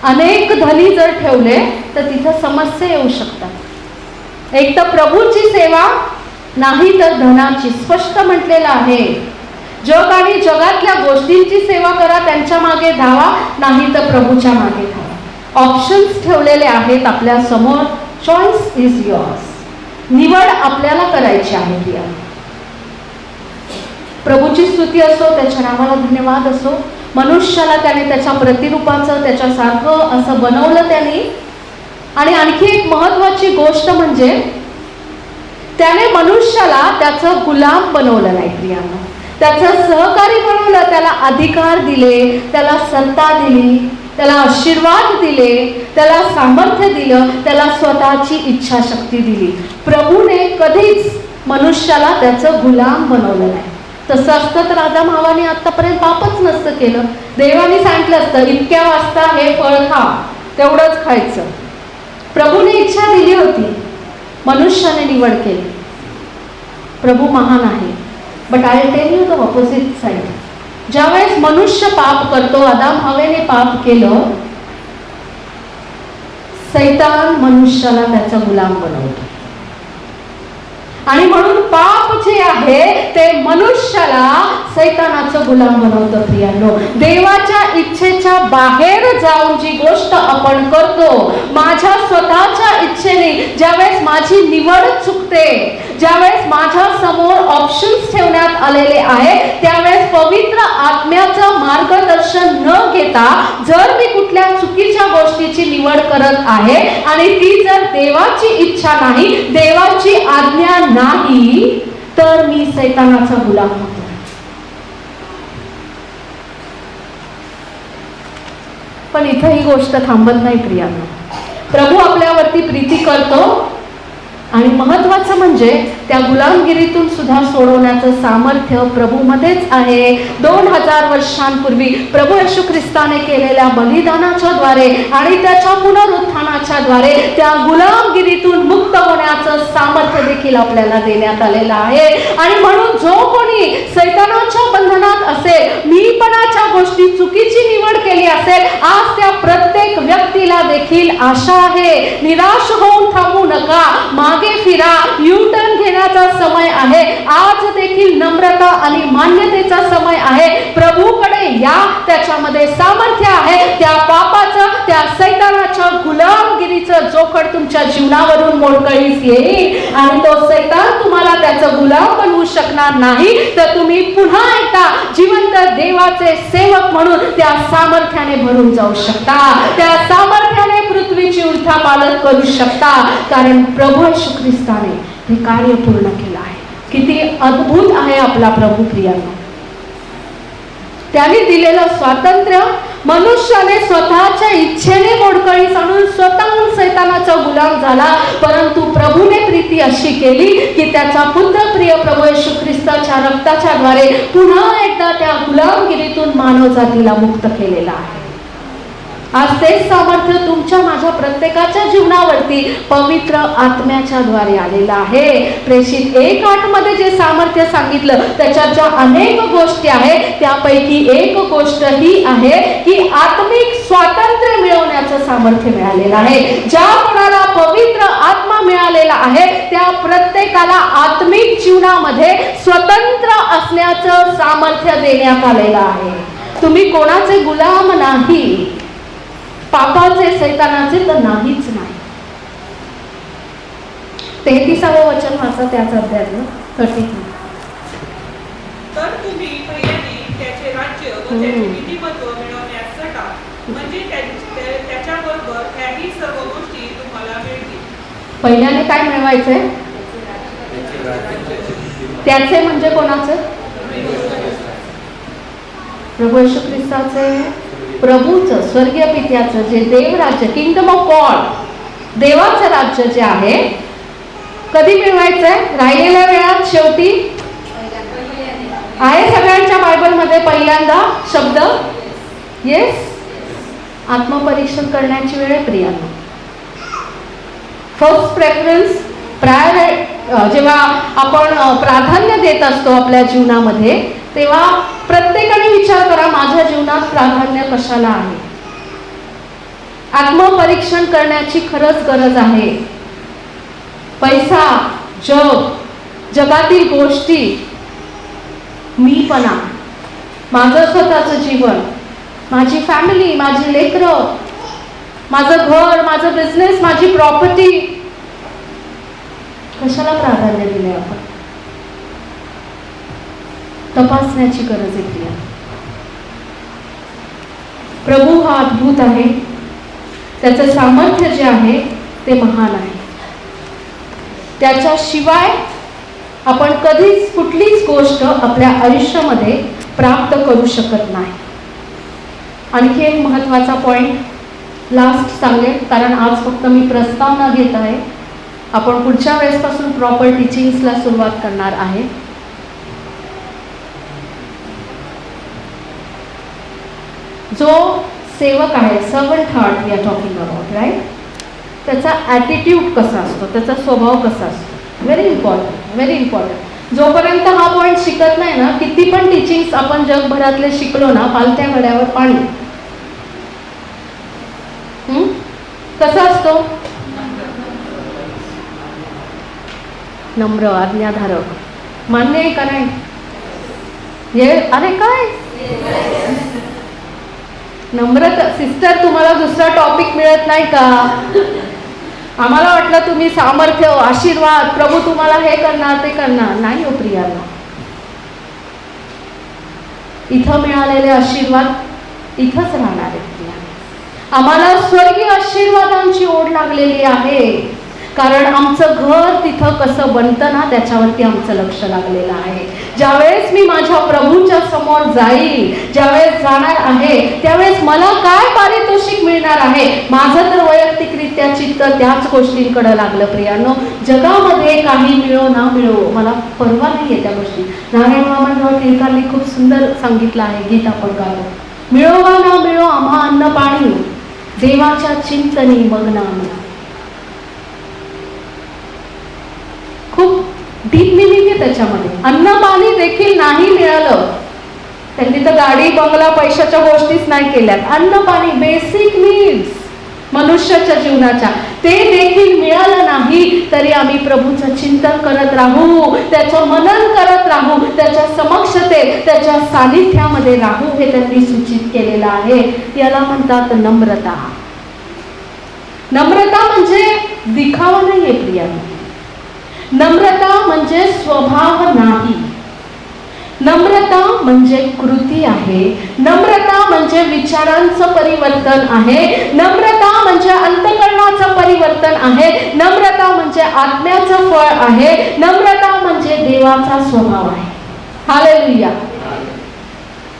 अनेक धनी जर ठेवले तर तिथं समस्या येऊ शकतात. एक तर प्रभूची सेवा, नाही तर धनाची. स्पष्ट म्हटलेलं आहे, जग आणि जगातल्या गोष्टींची सेवा करा, त्यांच्या मागे धावा, नाही तर प्रभूच्या मागे धावा. ऑप्शन्स ठेवलेले आहेत आपल्या समोर. Choice is yours. निवड आपल्याला करायची आहे. प्रिया, प्रभूची स्तुती असो, त्याच्या नावाला धन्यवाद असो. मनुष्याला त्याने त्याच्या प्रतिरूपाचं, त्याच्यासारखं असं बनवलं त्याने. आणि आणखी एक महत्वाची गोष्ट म्हणजे त्याने मनुष्याला त्याचं गुलाम बनवलं नाही प्रियांनो, त्याचं सहकारी बनवलं. त्याला अधिकार दिले, त्याला सत्ता दिली, त्याला आशीर्वाद दिले, त्याला सामर्थ्य दिलं, त्याला स्वतःची इच्छाशक्ती दिली. प्रभूने कधीच मनुष्याला त्याचं गुलाम बनवलं नाही. तसं असतं तर आदम हवाने आतापर्यंत पापच नसतं केलं. देवाने सांगितलं असतं इतक्या वाजता हे फळ खा, तेवढंच खायचं. प्रभूने इच्छा दिली होती, मनुष्याने निवड केली. प्रभू महान आहे. But I tell you the opposite side. ज्यावेळेस मनुष्य पाप करतो, आदम हवेने पाप केलं, सैतान मनुष्याला त्याचा गुलाम बनवतो. आणि म्हणून पाप जे आहे ते मनुष्याला सैतानाचं गुलाम बनवतं. प्रियांनो, देवाच्या इच्छेच्या बाहेर जाऊन जी गोष्ट आपण करतो, माझ्या स्वतःच्या इच्छेने ज्यावेळेस माझी निवड चुकते, ज्यावेळेस माझ्या समोर ऑप्शन्स ठेवण्यात आलेले आहे, त्यावेळेस पवित्र आत्म्याचं मार्गदर्शन न घेता जर मी कुठल्या चुकीच्या गोष्टीची निवड करत आहे आणि ती जर देवाची इच्छा नाही, देवाची आज्ञा नाही, तर मी सैतानाचा गुलाम होतो. पण इथं ही गोष्ट थांबत नाही प्रियांनो. प्रभू आपल्यावरती प्रीती करतो आणि महत्वाचं म्हणजे त्या गुलामगिरीतून सुद्धा सोडवण्याचं सामर्थ्य प्रभूमध्येच आहे. 2000 वर्षांपूर्वी प्रभू येशू ख्रिस्ताने केलेल्या बलिदानाच्या द्वारे आणि त्याच्या पुनरुत्थानाच्या द्वारे त्या गुलामगिरीतून मुक्त होण्याचं सामर्थ्य देखील आपल्याला देण्यात आलेलं आहे. आणि म्हणून जो कोणी सैतानाच्या बंधनात असेल, मीपणाच्या गोष्टी चुकीची निवड केली असेल, आज त्या प्रत्येक व्यक्तीला देखील आशा आहे. निराश होऊन थांबू नका, मागे फिरा, यू टर्न घेण्याचा समय आहे. आज देखील नम्रता आणि मान्यतेचा समय आहे. प्रभूकडे या, त्याच्यामध्ये सामर्थ्य आहे. त्या पापाचं, त्या सैतानाच्या गुलामगिरीचं जोखड तुमच्या जीवनावरून मोडकळीस येईल आणि तो सैतान तुम्हाला त्याचं गुलाम बनवू शकणार नाही. तर तुम्ही पुन्हा एकदा जिवंत देवाचे सेवक म्हणून त्या सामर्थ्याने भरून जाऊ शकता. त्या सामर्थ्याने पृथ्वीची उलथापालट करू शकता, कारण प्रभू येशू ख्रिस्ताने हे कार्य पूर्ण केलं आहे. किती अद्भुत आहे आपला प्रभू प्रियांनो. त्याने दिलेलं स्वातंत्र्य मनुष्याने स्वतःच्या इच्छेने मोडकळीस आणून स्वतःहून सैतानाचा गुलाम झाला. परंतु प्रभूने प्रीती अशी केली की त्याचा पुत्र प्रिय प्रभू येशू ख्रिस्ताच्या रक्ताच्या द्वारे पुन्हा एकदा त्या गुलामगिरीतून मानव जातीला मुक्त केलेला आहे. आज तेच सामर्थ्य तुमच्या माझ्या प्रत्येकाच्या जीवनावरती पवित्र आत्म्याच्या द्वारे आलेलं आहे. प्रेषित 1:8 मध्ये जे सामर्थ्य सांगितलं त्याच्यात ज्या अनेक गोष्टी आहेत, त्यापैकी एक गोष्ट ही आहे की आत्मिक स्वातंत्र्य मिळवण्याचं सामर्थ्य मिळालेलं आहे. ज्या कोणाला पवित्र आत्मा मिळालेला आहे त्या प्रत्येकाला आत्मिक जीवनामध्ये स्वतंत्र असण्याचं सामर्थ्य देण्यात आलेलं आहे. तुम्ही कोणाचे गुलाम नाही, पापाचे, सैतानाचे तर नाहीच नाही. 33वे वचन वाचा त्याच अध्यायातलं 33. तर तुम्ही पहिल्याने त्याचे राज्य व त्याचे नीतिमत्व मिळवण्यास सटा, म्हणजे त्याच्याबरोबर ह्याही सर्व गोष्टी तुम्हाला मिळतील. पहिल्याने काय मिळवायचंय? त्याचे म्हणजे कोणाचे? प्रभू येशू ख्रिस्ताचे, प्रभूचं, स्वर्गीय पित्याचं जे देवराज्य, किंगडम ऑफ गॉड, देवाचं राज्य जे आहे, कधी मिळवायचंय? राहिलेल्या वेळात, शेवटी आहे सगळ्यांच्या बायबलमध्ये पहिल्यांदा शब्द येस. आत्मपरीक्षण करण्याची वेळ आहे प्रियांनो. फर्स्ट प्रेफरन्स, जेव्हा आपण प्राधान्य देत असतो आपल्या जीवनामध्ये, तेव्हा प्रत्येकाने विचार करा, माझ्या जीवनात प्राधान्य कशाला आहे? आत्मपरीक्षण करण्याची खरंच गरज आहे. पैसा, जग, जगातील गोष्टी, मीपणा, माझं स्वतःचं जीवन, माझी फॅमिली, माझी लेकरं, माझं घर, माझं बिझनेस, माझी प्रॉपर्टी, कशाला प्राधान्य दिले आपण? तपासण्याची गरज आहे. प्रभू हा अद्भुत आहे. त्याचं सामर्थ्य जे आहे ते महान आहे. त्याच्याशिवाय आपण कधीच कुठलीच गोष्ट आपल्या आयुष्यामध्ये प्राप्त करू शकत नाही. आणखी एक महत्त्वाचा पॉइंट लास्ट सांगेल, कारण आज फक्त मी प्रस्तावना घेत आहे. आपण पुढच्या वेळेसपासून प्रॉपर टीचिंग्सला सुरुवात करणार आहे. जो सेवक आहे, servant heart we are talking about, right? त्याचा ॲटिट्यूड कसा असतो, त्याचा स्वभाव कसा असतो, व्हेरी इम्पॉर्टंट, व्हेरी इम्पॉर्टंट. जोपर्यंत हा पॉईंट शिकत नाही ना, किती पण टीचिंग्स आपण जगभरातले शिकलो ना, पालत्या घड्यावर पाणी. कसा असतो? नम्र, आज्ञाधारक. मान्य आहे का नाही? अरे काय नम्रता सिस्टर, तुम्हाला दुसरा टॉपिक मिळत नाही का? आम्हाला वाटलं तुम्ही सामर्थ्य, आशीर्वाद, प्रभू तुम्हाला हे करणार ते करणार. नाही हो प्रियांनो, इथं मिळालेले आशीर्वाद इथंच राहणार आहेत. आम्हाला स्वर्गीय आशीर्वादांची ओढ लागलेली आहे, कारण आमचं घर तिथं कसं बनतं ना त्याच्यावरती आमचं लक्ष लागलेलं आहे. ज्यावेळेस मी माझ्या प्रभूच्या समोर जाईल, ज्यावेळेस जाणार आहे, त्यावेळेस मला काय पारितोषिक मिळणार आहे, माझं तर वैयक्तिकरित्या चित्त त्याच गोष्टींकडे लागलं. प्रियांनो, जगामध्ये काही मिळो ना मिळो मला परवा नाहीये त्या गोष्टी. नारायण वामनराव टिळकांनी खूप सुंदर सांगितलं आहे, गीत आपण गातो. मिळो वा ना मिळो आम्हा अन्न पाणी, देवाच्या चिंतनी मग्न आम्ही. खूप डीप मिनिंग आहे त्याच्यामध्ये. अन्न पाणी देखील नाही मिळालं, त्यांनी तर गाडी बंगला पैशाच्या गोष्टीच नाही केल्यात. अन्न पाणी, बेसिक नीड्स मनुष्याच्या जीवनाच्या, ते देखील मिळालं नाही तरी आम्ही प्रभूचं चिंतन करत राहू, त्याचं मनन करत राहू, त्याच्या समक्षतेत, त्याच्या सानिध्यामध्ये राहू, हे त्यांनी सूचित केलेलं आहे. याला म्हणतात नम्रता. नम्रता म्हणजे दिखावा नाहीये प्रियांनो. नम्रता म्हणजे स्वभाव नाही. नम्रता म्हणजे कृती आहे. नम्रता म्हणजे विचारांचं परिवर्तन आहे. नम्रता म्हणजे अंतःकरणाचं परिवर्तन आहे. नम्रता म्हणजे आत्म्याचं फळ आहे. नम्रता म्हणजे देवाचा स्वभाव आहे. हालेलुया.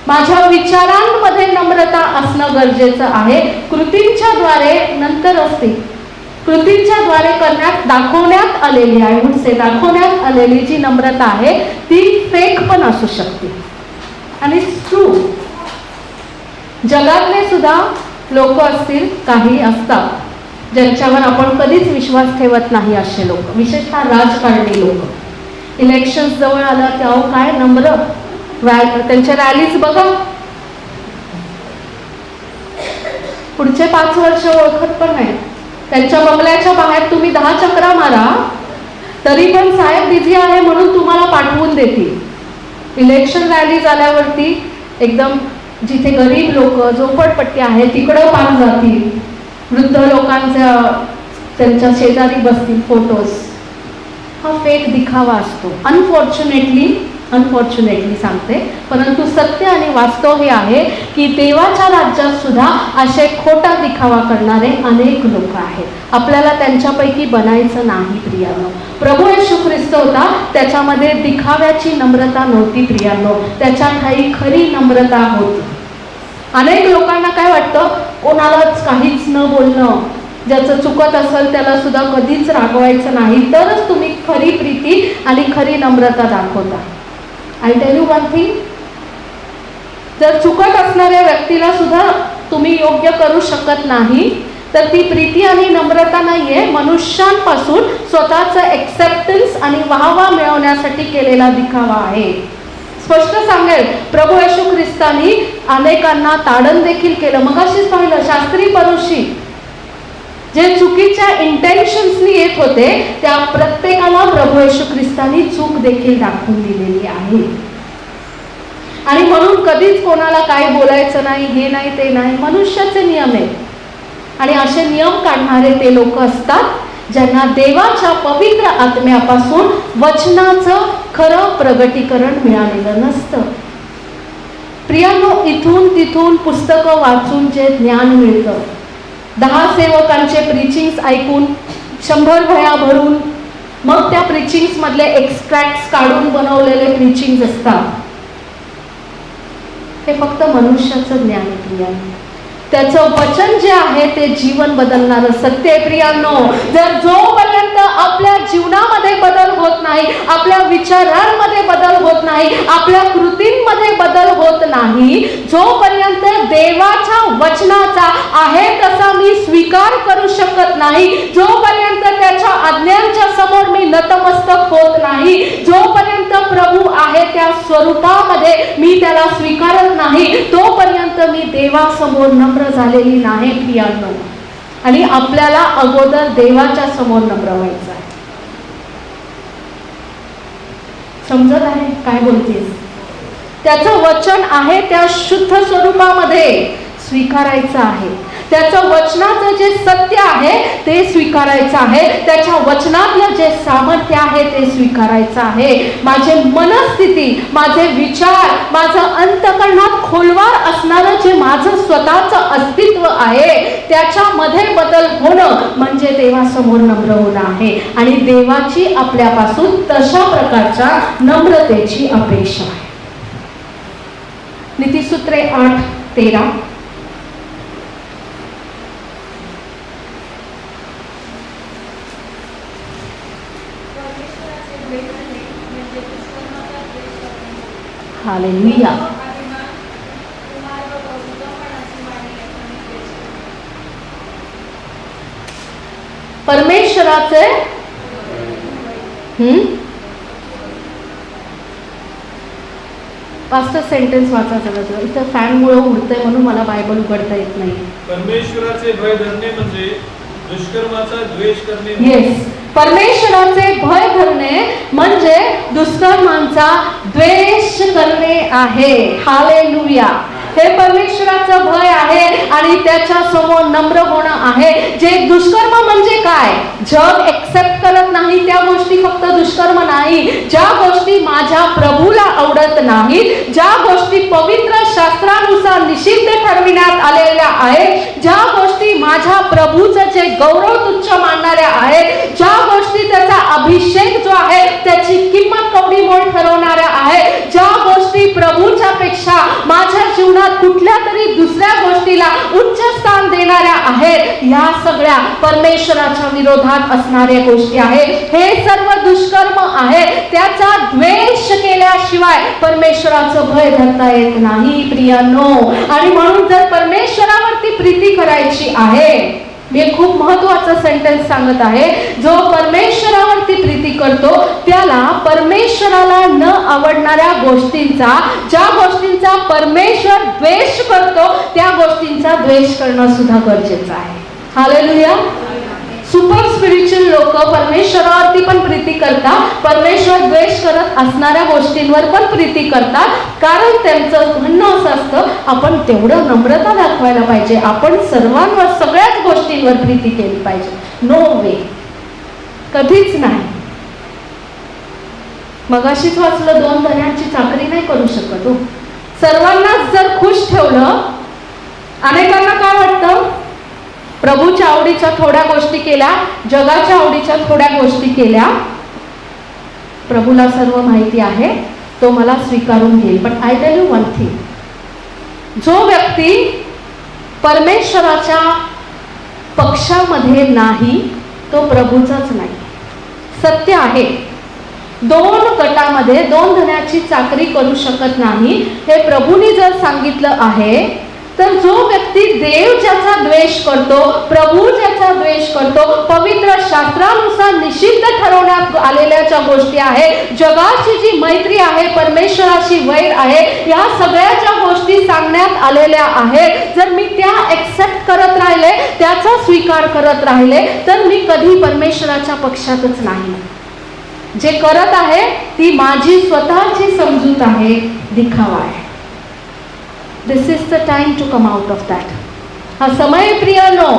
माझ्या विचारांमध्ये नम्रता असणं गरजेचं आहे. कृतींच्या द्वारे नंतर असते, कृतींच्या द्वारे दाखवण्यात आलेली आहे, म्हणजे दाखवण्यात आलेली जी नम्रता आहे ती फेक पण असू शकते. आणि ट्रू, जगातले सुद्धा लोक असतील, काही असतात ज्यांच्यावर आपण कधीच विश्वास ठेवत नाही, असे लोक, विशेषतः राजकारणी लोक. इलेक्शन्स जवळ आलं तेव्हा काय नम्र, त्यांच्या रॅलीज बघा, पुढचे 5 वर्ष ओळखत पण नाही. त्यांच्या बंगल्याच्या बाहेर तुम्ही 10 चक्रा मारा तरी पण साहेब बिझी आहे म्हणून तुम्हाला पाठवून देतील. इलेक्शन रॅली झाल्यावरती एकदम जिथे गरीब लोक, झोपडपट्टी आहे तिकडं पार जातील, वृद्ध लोकांच्या त्यांच्या शेजारी बसतील फोटोज. हा फेक दिखावा असतो. अनफॉर्च्युनेटली सांगते, परंतु सत्य आणि वास्तव हे आहे की देवाच्या राज्यात सुद्धा असे खोटा दिखावा करणारे अनेक लोक आहेत. आपल्याला त्यांच्यापैकी बनायचं नाही प्रियांनो. प्रभू येशू ख्रिस्त होता, त्याच्यामध्ये दिखाव्याची नम्रता नव्हती प्रियांनो, त्याच्या ठाई खरी नम्रता होती. अनेक लोकांना काय वाटतं, कोणालाच काहीच न बोलणं, ज्याचं चुकत असेल त्याला सुद्धा कधीच रागवायचं नाही, तरच तुम्ही खरी प्रीती आणि खरी नम्रता दाखवता. I tell you one thing, जर चुकत असणाऱ्या व्यक्तीला सुद्धा तुम्ही योग्य करू शकत नाही तर ती प्रीती आणि नम्रता नाहीये, मनुष्यांपासून स्वतःचं एक्सेप्टन्स आणि वाहवा मिळवण्यासाठी केलेला दिखावा आहे. स्पष्ट सांगेल, प्रभू येशू ख्रिस्तानी अनेकांना ताडण देखील केलं. मगाशीच पाहिलं, शास्त्री परुषी जे चुकीच्या इंटेन्शन्सनी येत होते त्या प्रत्येकाला प्रभू येशू ख्रिस्तानी चूक देखील दाखवून दिलेली आहे. आणि म्हणून कधीच कोणाला काय बोलायचं नाही, हे नाही ते नाही, मनुष्याचे नियम आहेत. आणि असे नियम काढणारे ते लोक असतात ज्यांना देवाच्या पवित्र आत्म्यापासून वचनाचं खरं प्रगटीकरण मिळालेलं नसतं. प्रियांनो, इथून तिथून पुस्तकं वाचून जे ज्ञान मिळतं, 10 सेवकांचे प्रीचिंग्स ऐकून 100 वह्या भरून मग त्या प्रीचिंग्स मधले एक्स्ट्रॅक्ट्स काढून बनवलेले प्रीचिंग्स असतात, हे फक्त मनुष्याचं ज्ञान आहे प्रियांनो. त्याचं वचन जे आहे ते जीवन बदलणारं सत्य आहे प्रियांनो. जर जोपर्यंत आपल्या जीवनामध्ये बदल होत नाही, आपल्या विचारांमध्ये बदल होत नाही, आपल्या कृतींमध्ये बदल होत नाही, जोपर्यंत देवाच्या वचनाचा आहे तसा मी स्वीकार करू शकत नाही, जोपर्यंत त्याच्या आज्ञांच्या समोर मी नतमस्तक होत नाही, जोपर्यंत प्रभू आहे त्या स्वरूपामध्ये मी त्याला स्वीकारत नाही, तोपर्यंत मी देवासमोर नम्र झालेली नाही प्रियांनो. आणि आपल्याला अगोदर देवाच्या समोर नम्र व्हायचं आहे. समजत आहे काय बोलतेस? त्याचं वचन आहे त्या शुद्ध स्वरूपामध्ये, स्वीकारायचं आहे. त्याचं वचनाचं जे सत्य आहे ते स्वीकारायचं आहे. त्याच्या वचनातलं जे सामर्थ्य आहे ते स्वीकारायचं आहे. माझे मनस्थिती, माझे विचार, माझं अंतःकरणात खोलवर असणारं जे माझं स्वतःचं अस्तित्व आहे त्याच्यामध्ये बदल होणं म्हणजे देवासमोर नम्र होणं आहे. आणि देवाची आपल्यापासून तशा प्रकारच्या नम्रतेची अपेक्षा आहे. नीतिसूत्रे 8:13. हालेलुया. परमेश्वराचे पास्ट सेंटेन्स वाचा जरा. इथं फॅनमुळे उडतंय म्हणून मला बायबल उघडता येत नाही. परमेश्वराचे भय धरणे म्हणजे दुष्कर्माचा द्वेष करणे. येस, परमेश्वराचे भय धरणे म्हणजे दुष्कर्मांचा द्वेष करणे आहे. हालेलुया. हे परमेश्वराचं भय आहे आणि त्याच्या समोर नम्र होणं आहे. जे दुष्कर्म म्हणजे काय? जग एक्सेप्ट करत नाही त्या गोष्टी फक्त दुष्कर्म नाही. ज्या गोष्टी माझ्या प्रभूला आवडत नाहीत, ज्या गोष्टी पवित्र शास्त्रानुसार निषिद्ध ठरविण्यात आलेल्या आहेत, ज्या गोष्टी माझ्या प्रभूचं जे गौरव तुच्छ मानणाऱ्या आहेत, ज्या गोष्टी त्याचा अभिषेक जो आहे त्याची किंमत कवडीमोल ठरवणाऱ्या आहेत, ज्या गोष्टी प्रभूच्या पेक्षा माझ्या जीवनात कुठल्या तरी दुसऱ्या गोष्टीला उच्च स्थान देणाऱ्या आहेत, या सगळ्या परमेश्वराच्या विरोधात असणाऱ्या गोष्टी आहेत. हे सर्व दुष्कर्म आहे. त्याचा द्वेष केल्याशिवाय परमेश्वराचं भय धरता येत नाही प्रियांनो. आणि म्हणून जर परमेश्वरावरती प्रीती करायची आहे, मी खूप महत्वाचं सेंटेन्स सांगत आहे, जो परमेश्वरावरती प्रीती करतो त्याला परमेश्वराला न आवडणाऱ्या गोष्टींचा, ज्या गोष्टींचा परमेश्वर द्वेष करतो त्या गोष्टींचा द्वेष करणं सुद्धा गरजेचं आहे. हालेलुया. सुपर स्पिरिच्युअल लोक परमेश्वरावरती पण प्रीती करतात, परमेश्वर द्वेष करत असणाऱ्या गोष्टींवर पण प्रीती करतात. कारण त्यांचं म्हणणं असं असतं, आपण तेवढं नम्रता दाखवायला पाहिजे, आपण सर्वांवर सगळ्याच गोष्टींवर प्रीती केली पाहिजे. नो वे, कधीच नाही. मगाशीच वाचलं, 2 धन्यांची चाकरी नाही करू शकत हो. सर्वांनाच जर खुश ठेवलं, अनेकांना काय वाटतं, प्रभूच्या आवडीच्या थोड्या गोष्टी केल्या, जगाच्या आवडीच्या थोड्या गोष्टी केल्या, प्रभूला सर्व माहिती आहे, तो मला स्वीकारून घेईल. पण I tell you one thing, जो व्यक्ती परमेश्वराच्या पक्षामध्ये नाही तो प्रभूचाच नाही. सत्य आहे, 2 गटामध्ये 2 धन्याची चाकरी करू शकत नाही हे प्रभूने जर सांगितलं आहे, तर जो व्यक्ती देव ज्याचा द्वेष करतो, प्रभू ज्याचा द्वेष करतो, पवित्र शास्त्रानुसार निषिद्ध ठरवण्यात आलेल्या ज्या गोष्टी आहेत, जगाची जी मैत्री आहे, परमेश्वराशी वैर आहे, या सगळ्या ज्या गोष्टी सांगण्यात आलेल्या आहेत, जर मी त्या एक्सेप्ट करत राहिले, त्याचा स्वीकार करत राहिले, तर मी कधी परमेश्वराच्या पक्षातच नाही. जे करत आहे ती माझी स्वतःची समजूत आहे, दिखावा आहे. This is the time to come out of that. हा समय प्रियानो,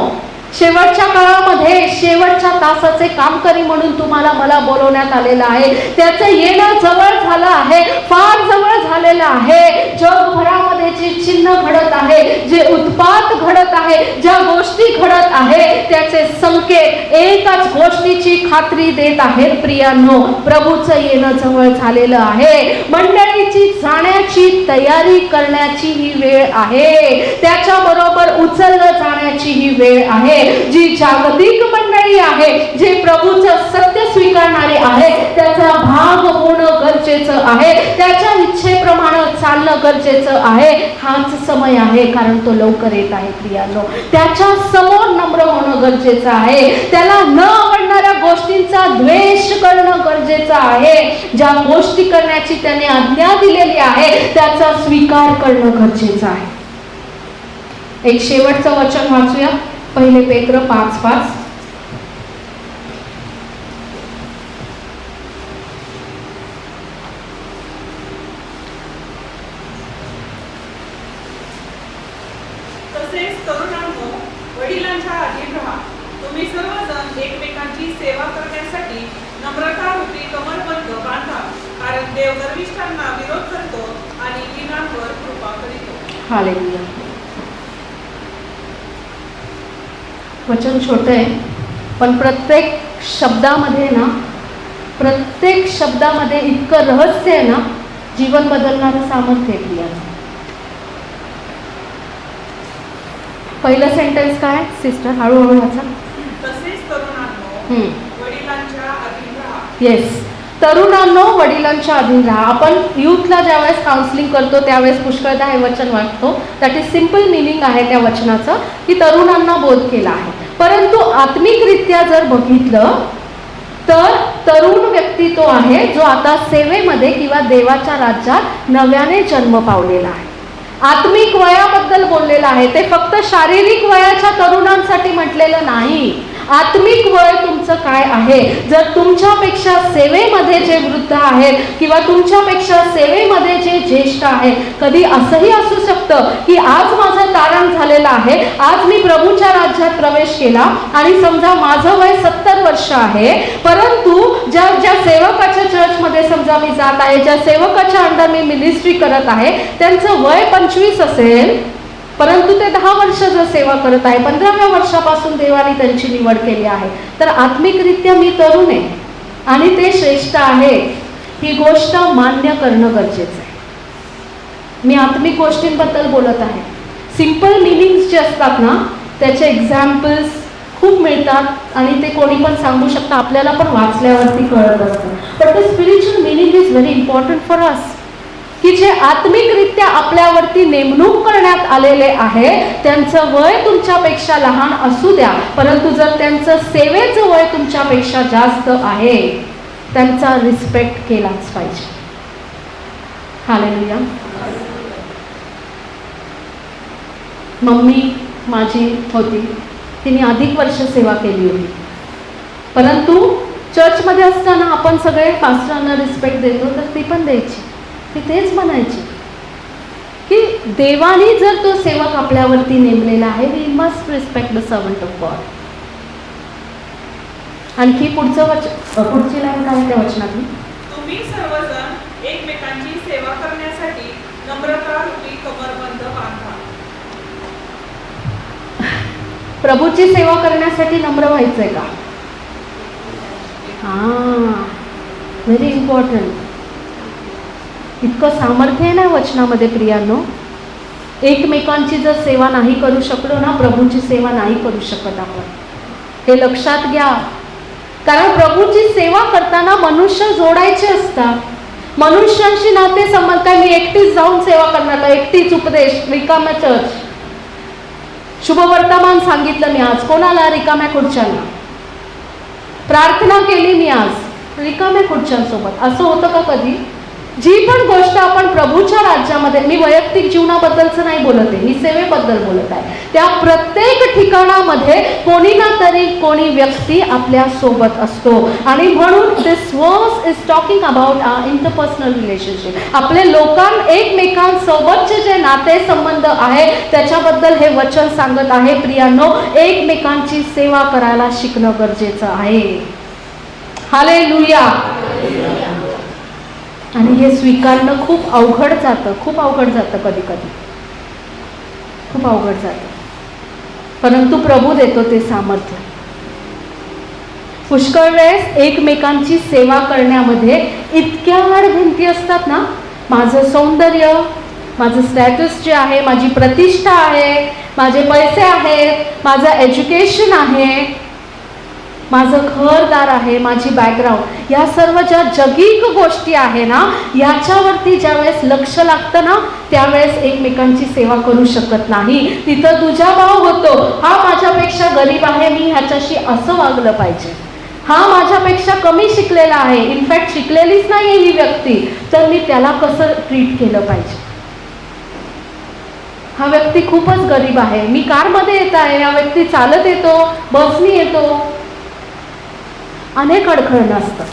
शेवटच्या काळामध्ये शेवटच्या तासाचे कामकरी म्हणून तुम्हाला मला बोलवण्यात आलेलं आहे. त्याचं येणं जवळ झालं आहे, फार जवळ झालेलं आहे. जगभरामध्ये जे चिन्ह घडत आहे, जे उत्पात घडत आहे, ज्या गोष्टी घडत आहे, त्याचे संकेत एकाच गोष्टीची खात्री देत आहेत प्रियांनो, प्रभूचं येणं जवळ झालेलं आहे. मंडळीची जाण्याची तयारी करण्याची ही वेळ आहे, त्याच्याबरोबर उचललं जाण्याची ही वेळ आहे. जी जागतिक मंडळी आहे, जे प्रभूचं सत्य स्वीकारणारी आहे, त्याचा भाग होणं गरजेचं आहे, त्याच्या इच्छेप्रमाणे चालणं गरजेचं आहे. हाच समय आहे, कारण तो लवकर येत आहे प्रियांनो. त्याच्या समोर नम्र होणं गरजेचं आहे, त्याला न आवडणाऱ्या गोष्टींचा द्वेष करणं गरजेचं आहे. ज्या गोष्टी करण्याची त्याने आज्ञा दिलेली आहे त्याचा स्वीकार करणं गरजेचं आहे. एक शेवटचं वचन वाचूया, 1 पेत्र 5:5. तसेच तरुणांनो, वडिलांच्या अधीन राहा. तुम्ही सर्वजण एकमेकांची सेवा करण्यासाठी नम्रतारूपी कमरबंध बांधा, कारण देव गर्विष्ठांना विरोध करतो आणि दीनांवर कृपा करीतो. हालेलुया. वचन छोटं आहे, पण प्रत्येक शब्दामध्ये ना, प्रत्येक शब्दामध्ये इतकं रहस्य आहे ना, जीवन बदलणारं सामर्थ्य आहे प्रियाचं. पहिलं सेंटेन्स काय सिस्टर, हळूहळू वाचा. तसेच तरुणांनो, वडिलांच्या अधीन राहा. येस, तरुणांनो वडिलांच्या अधीन राहा. आपण यूथला ज्यावेळेस काउन्सिलिंग करतो त्यावेळेस पुष्कळदा हे वचन वाटतो. दॅट इज सिम्पल मिनिंग आहे त्या वचनाचं, की तरुणांना बोध केला आहे. परंतु आत्मिकरित्या जर बघितलं तर तरुण व्यक्ती तो आहे जो आता सेवेमध्ये किंवा देवाच्या राज्यात नव्याने जन्म पावलेला आहे. आत्मिक वयाबद्दल बोललेलं आहे. ते फक्त शारीरिक वयाच्या तरुणांसाठी म्हटलेलं नाही. आत्मिक वय तुमचं काय आहे? जर तुमच्यापेक्षा सेवेमध्ये जे वृद्ध आहेत किंवा तुमच्यापेक्षा सेवेमध्ये जे ज्येष्ठ आहेत, कधी असंही असू शकतं की आज माझं तारण झालेलं आहे, आज मी प्रभूच्या राज्यात प्रवेश केला आणि समजा माझं वय 70 वर्ष आहे, परंतु ज्या सेवकाच्या चर्चमध्ये समजा मी जात आहे, ज्या सेवकाच्या अंडर मी मिनिस्ट्री करत आहे, त्यांचं वय 25 असेल, परंतु ते 10 वर्ष जर सेवा करत आहे, 15व्या वर्षापासून देवाने त्यांची निवड केली आहे, तर आत्मिकरित्या मी तरुण आहे आणि ते श्रेष्ठ आहे. ही गोष्ट मान्य करणं गरजेचं आहे. मी आत्मिक गोष्टींबद्दल बोलत आहे. सिम्पल मिनिंग्स जे असतात ना, त्याचे एक्झाम्पल्स खूप मिळतात आणि ते कोणी पण सांगू शकतं, आपल्याला पण वाचल्यावरती कळत असतं. But the spiritual meaning is very important for us, की जे आत्मिकरित्या आपल्यावरती नेमणूक करण्यात आलेले आहे, त्यांचं वय तुमच्यापेक्षा लहान असू द्या, परंतु जर त्यांचं सेवेचं वय तुमच्यापेक्षा जास्त आहे, त्यांचा रिस्पेक्ट केलाच पाहिजे. हालेलुया. मम्मी माझी होती, तिने अधिक वर्ष सेवा केली होती, परंतु चर्चमध्ये असताना आपण सगळे पास्टरांना रिस्पेक्ट देतो, तर ती पण द्यायची. ती तेच म्हणायची की देवाने जर तो सेवक आपल्यावरती नेमलेला आहे, we must respect the servant of God. आणखी पुढची लाईन काय त्या वचनातली? तुम्ही सर्वजण एकमेकांची सेवा करण्यासाठी नम्रतारूपी कमरबंध बांधा. प्रभूची सेवा करण्यासाठी नम्र व्हायचंय का? Very important. इतकं सामर्थ्य आहे ना वचनामध्ये प्रियांनो. एकमेकांची जर सेवा नाही करू शकलो ना, प्रभूची सेवा नाही करू शकत आपण. हे लक्षात घ्या. कारण प्रभूची सेवा करताना मनुष्य जोडायचे असतात. मनुष्यांशी नाते संबंध काय, मी एकटीच जाऊन सेवा करणार का? एकटीच उपदेश, रिकाम्या चर्च, शुभवर्तमान सांगितलं मी आज, कोणाला? रिकाम्या खुर्च्यांना. प्रार्थना केली मी आज, रिकाम्या खुर्च्यांसोबत. असं होतं का कधी? जी पण गोष्ट आपण प्रभूच्या राज्यामध्ये, मी वैयक्तिक जीवनाबद्दलचं नाही बोलत आहे, मी सेवेबद्दल बोलत आहे, त्या प्रत्येक ठिकाणामध्ये कोणी ना तरी कोणी व्यक्ती आपल्या सोबत असतो. आणि म्हणून this verse is talking about our interpersonal relationship. आपले एकमेकांसोबतचे जे नाते संबंध आहे त्याच्याबद्दल हे वचन सांगत आहे. प्रियांनो, एकमेकांची सेवा करायला शिकणं गरजेचं आहे. हालेलुया. आणि हे स्वीकारणं खूप अवघड जातं, खूप अवघड जातं, कधी कधी खूप अवघड जातं, परंतु प्रभू देतो ते सामर्थ्य. पुष्कळ वेळेस एकमेकांची सेवा करण्यामध्ये इतक्या भिंती असतात ना, माझं सौंदर्य, माझं स्टॅटस जे आहे, माझी प्रतिष्ठा आहे, माझे पैसे आहेत, माझं एज्युकेशन आहे, माझं घरदार आहे, माझी बॅकग्राऊंड, या सर्व ज्या जगिक गोष्टी आहे ना, याच्यावरती ज्यावेळेस लक्ष लागतं ना, त्यावेळेस एकमेकांची सेवा करू शकत नाही. तिथं दुजाभाव होतो. हा माझ्यापेक्षा गरीब आहे, मी ह्याच्याशी असं वागलं पाहिजे. हा माझ्यापेक्षा कमी शिकलेला आहे, इनफॅक्ट शिकलेलीच नाही आहे ही व्यक्ती, तर मी त्याला कसं ट्रीट केलं पाहिजे. हा व्यक्ती खूपच गरीब आहे, मी कारमध्ये येत आहे, हा व्यक्ती चालत येतो, बसनी येतो. अनेक अडखळणं असतं.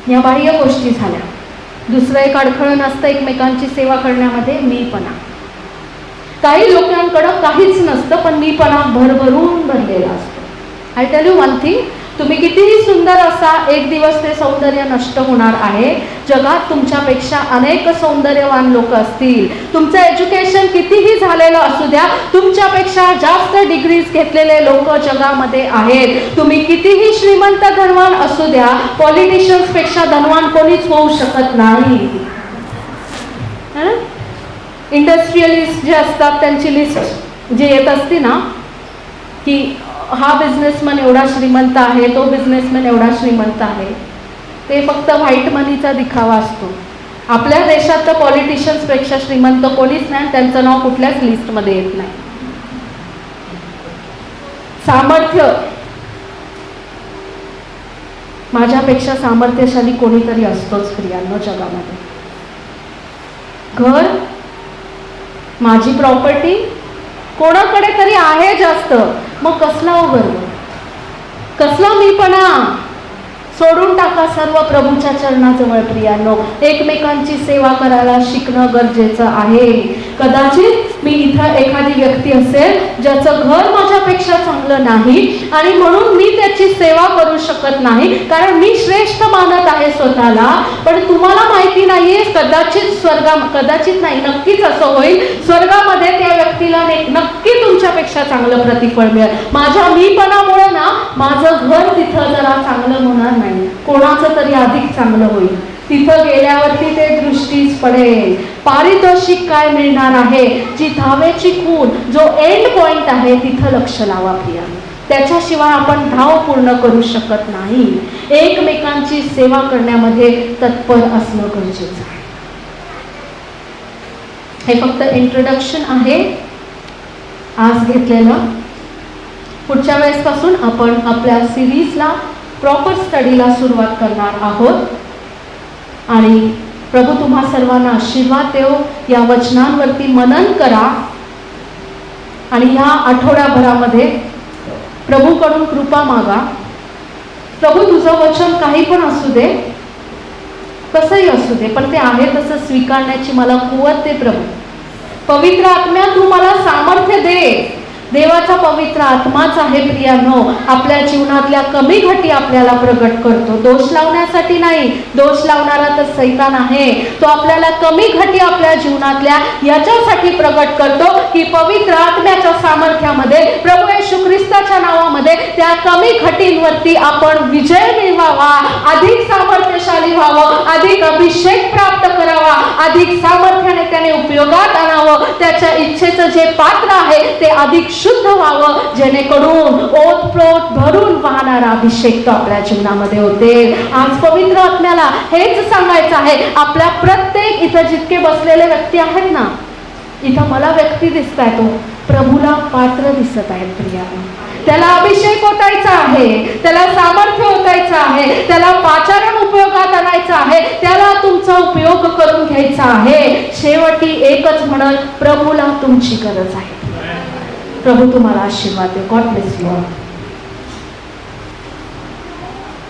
या बाह्य गोष्टी झाल्या. दुसरं एक अडखळण असतं एकमेकांची सेवा करण्यामध्ये, मीपणा. काही लोकांकडं काहीच नसतं, पण मीपणा भरभरून भरलेला असतो. I tell you one thing, तुम्ही कितीही सुंदर असा, एक दिवस ते सौंदर्य नष्ट होणार आहे. जगात तुमच्यापेक्षा अनेक सौंदर्यवान लोक असतील, तुमचं एज्युकेशन कितीही झालेलं असू द्या, तुमच्यापेक्षा जास्त डिग्रीज घेतलेले लोक जगामध्ये आहेत. तुम्ही कितीही श्रीमंत धनवान असू द्या, पॉलिटिशियन्स पेक्षा धनवान कोणीच होऊ शकत नाही. इंडस्ट्रियलिस्ट जे असतात त्यांची लिस्ट जी येत असते ना, की हा बिझनेसमॅन एवढा श्रीमंत आहे, तो बिझनेसमॅन एवढा श्रीमंत आहे, ते फक्त व्हाईट मनीचा दिखावा असतो. आपल्या देशात तर पॉलिटिशियन्सपेक्षा श्रीमंत कोणीच नाही, त्यांचं नाव कुठल्याच लिस्टमध्ये येत नाही. सामर्थ्य, माझ्यापेक्षा सामर्थ्यशाली कोणीतरी असतोच प्रियांनो जगामध्ये. घर, माझी प्रॉपर्टी कोणाकडे तरी आहे जास्त, मग कसला हो गर्व, कसला मीपणा. सोडून टाका सर्व प्रभूच्या चरणाजवळ प्रियांनो. एकमेकांची सेवा करायला शिकणं गरजेचं आहे. कदाचित मी इथं एखादी व्यक्ती असेल ज्याचं घर माझ्यापेक्षा चांगलं नाही आणि म्हणून मी त्याची सेवा करू शकत नाही, कारण मी श्रेष्ठ मानत आहे स्वतःला. पण तुम्हाला माहिती नाहीये, कदाचित नाही, नक्कीच असं होईल, स्वर्गामध्ये त्या व्यक्तीला नक्की तुमच्यापेक्षा चांगलं प्रतिफळ मिळेल. माझ्या मीपणामुळे ना माझं घर तिथं जरा चांगलं होणार नाही, कोणाचं तरी अधिक चांगलं होईल. तिथं गेल्यावरती ते दृष्टीस पडेल. पारितोषिक काय मिळणार आहे, जी धावेची खूण, जो एंड पॉइंट आहे तिथं लक्ष लावा प्रियांनो. त्याच्याशिवाय आपण धाव पूर्ण करू शकत नाही. एकमेकांची सेवा करण्यामध्ये तत्पर असणं गरजेचं आहे. हे फक्त इंट्रोडक्शन आहे आज घेतलेलं. पुढच्या वेळेसपासून आपण आपल्या सिरीजला, प्रॉपर स्टडीला सुरुवात करणार आहोत. आणि प्रभू तुम्हा सर्वांना आशीर्वाद देव. या वचनांवरती मनन करा आणि ह्या आठवड्याभरामध्ये प्रभूकडून कृपा मागा. प्रभू तुझं वचन काही पण असू दे, कसंही असू दे, पण ते आहे तसं स्वीकारण्याची मला कुवत दे प्रभू. पवित्र आत्म्या तू मला सामर्थ्य दे. देवाचा पवित्र आत्माच आहे प्रियांनो, आपल्या जीवनातल्या कमी घटी आपल्याला प्रगट करतो. दोष लावण्यासाठी नाही, दोष लावणारा तर सैतान आहे. तो आपल्याला कमी घटी आपल्या जीवनातल्या याच्यासाठी प्रगट करतो की पवित्र आत्म्याच्या सामर्थ्यामध्ये, प्रभू येशू ख्रिस्ताच्या नावामध्ये त्या कमी घटींवरती आपण विजय मिळवावा, अधिक सामर्थ्यशाली व्हावं, अधिक अभिषेक प्राप्त करावा, अधिक सामर्थ्याने त्याने उपयोगात आणावं. त्याच्या इच्छेचं जे पात्र आहे ते अधिक शुद्ध व्हावं, जेणेकरून ओतप्रोत भरून वाहणारा अभिषेक तो आपल्या जीवनामध्ये होते. आज पवित्र आत्म्याला हेच सांगायचं आहे. आपल्या प्रत्येक इथं जितके बसलेले व्यक्ती आहेत ना, इथं मला व्यक्ती दिसताय, तो प्रभूला पात्र दिसत आहेत प्रियांनो. त्याला अभिषेक ओतायचा आहे, त्याला सामर्थ्य ओतायचं आहे, त्याला पाचारण उपयोगात आणायचं आहे, त्याला तुमचा उपयोग करून घ्यायचा आहे. शेवटी एकच म्हणत, प्रभूला तुमची गरज आहे. प्रभू तुम्हाला आशीर्वाद दे. God bless you.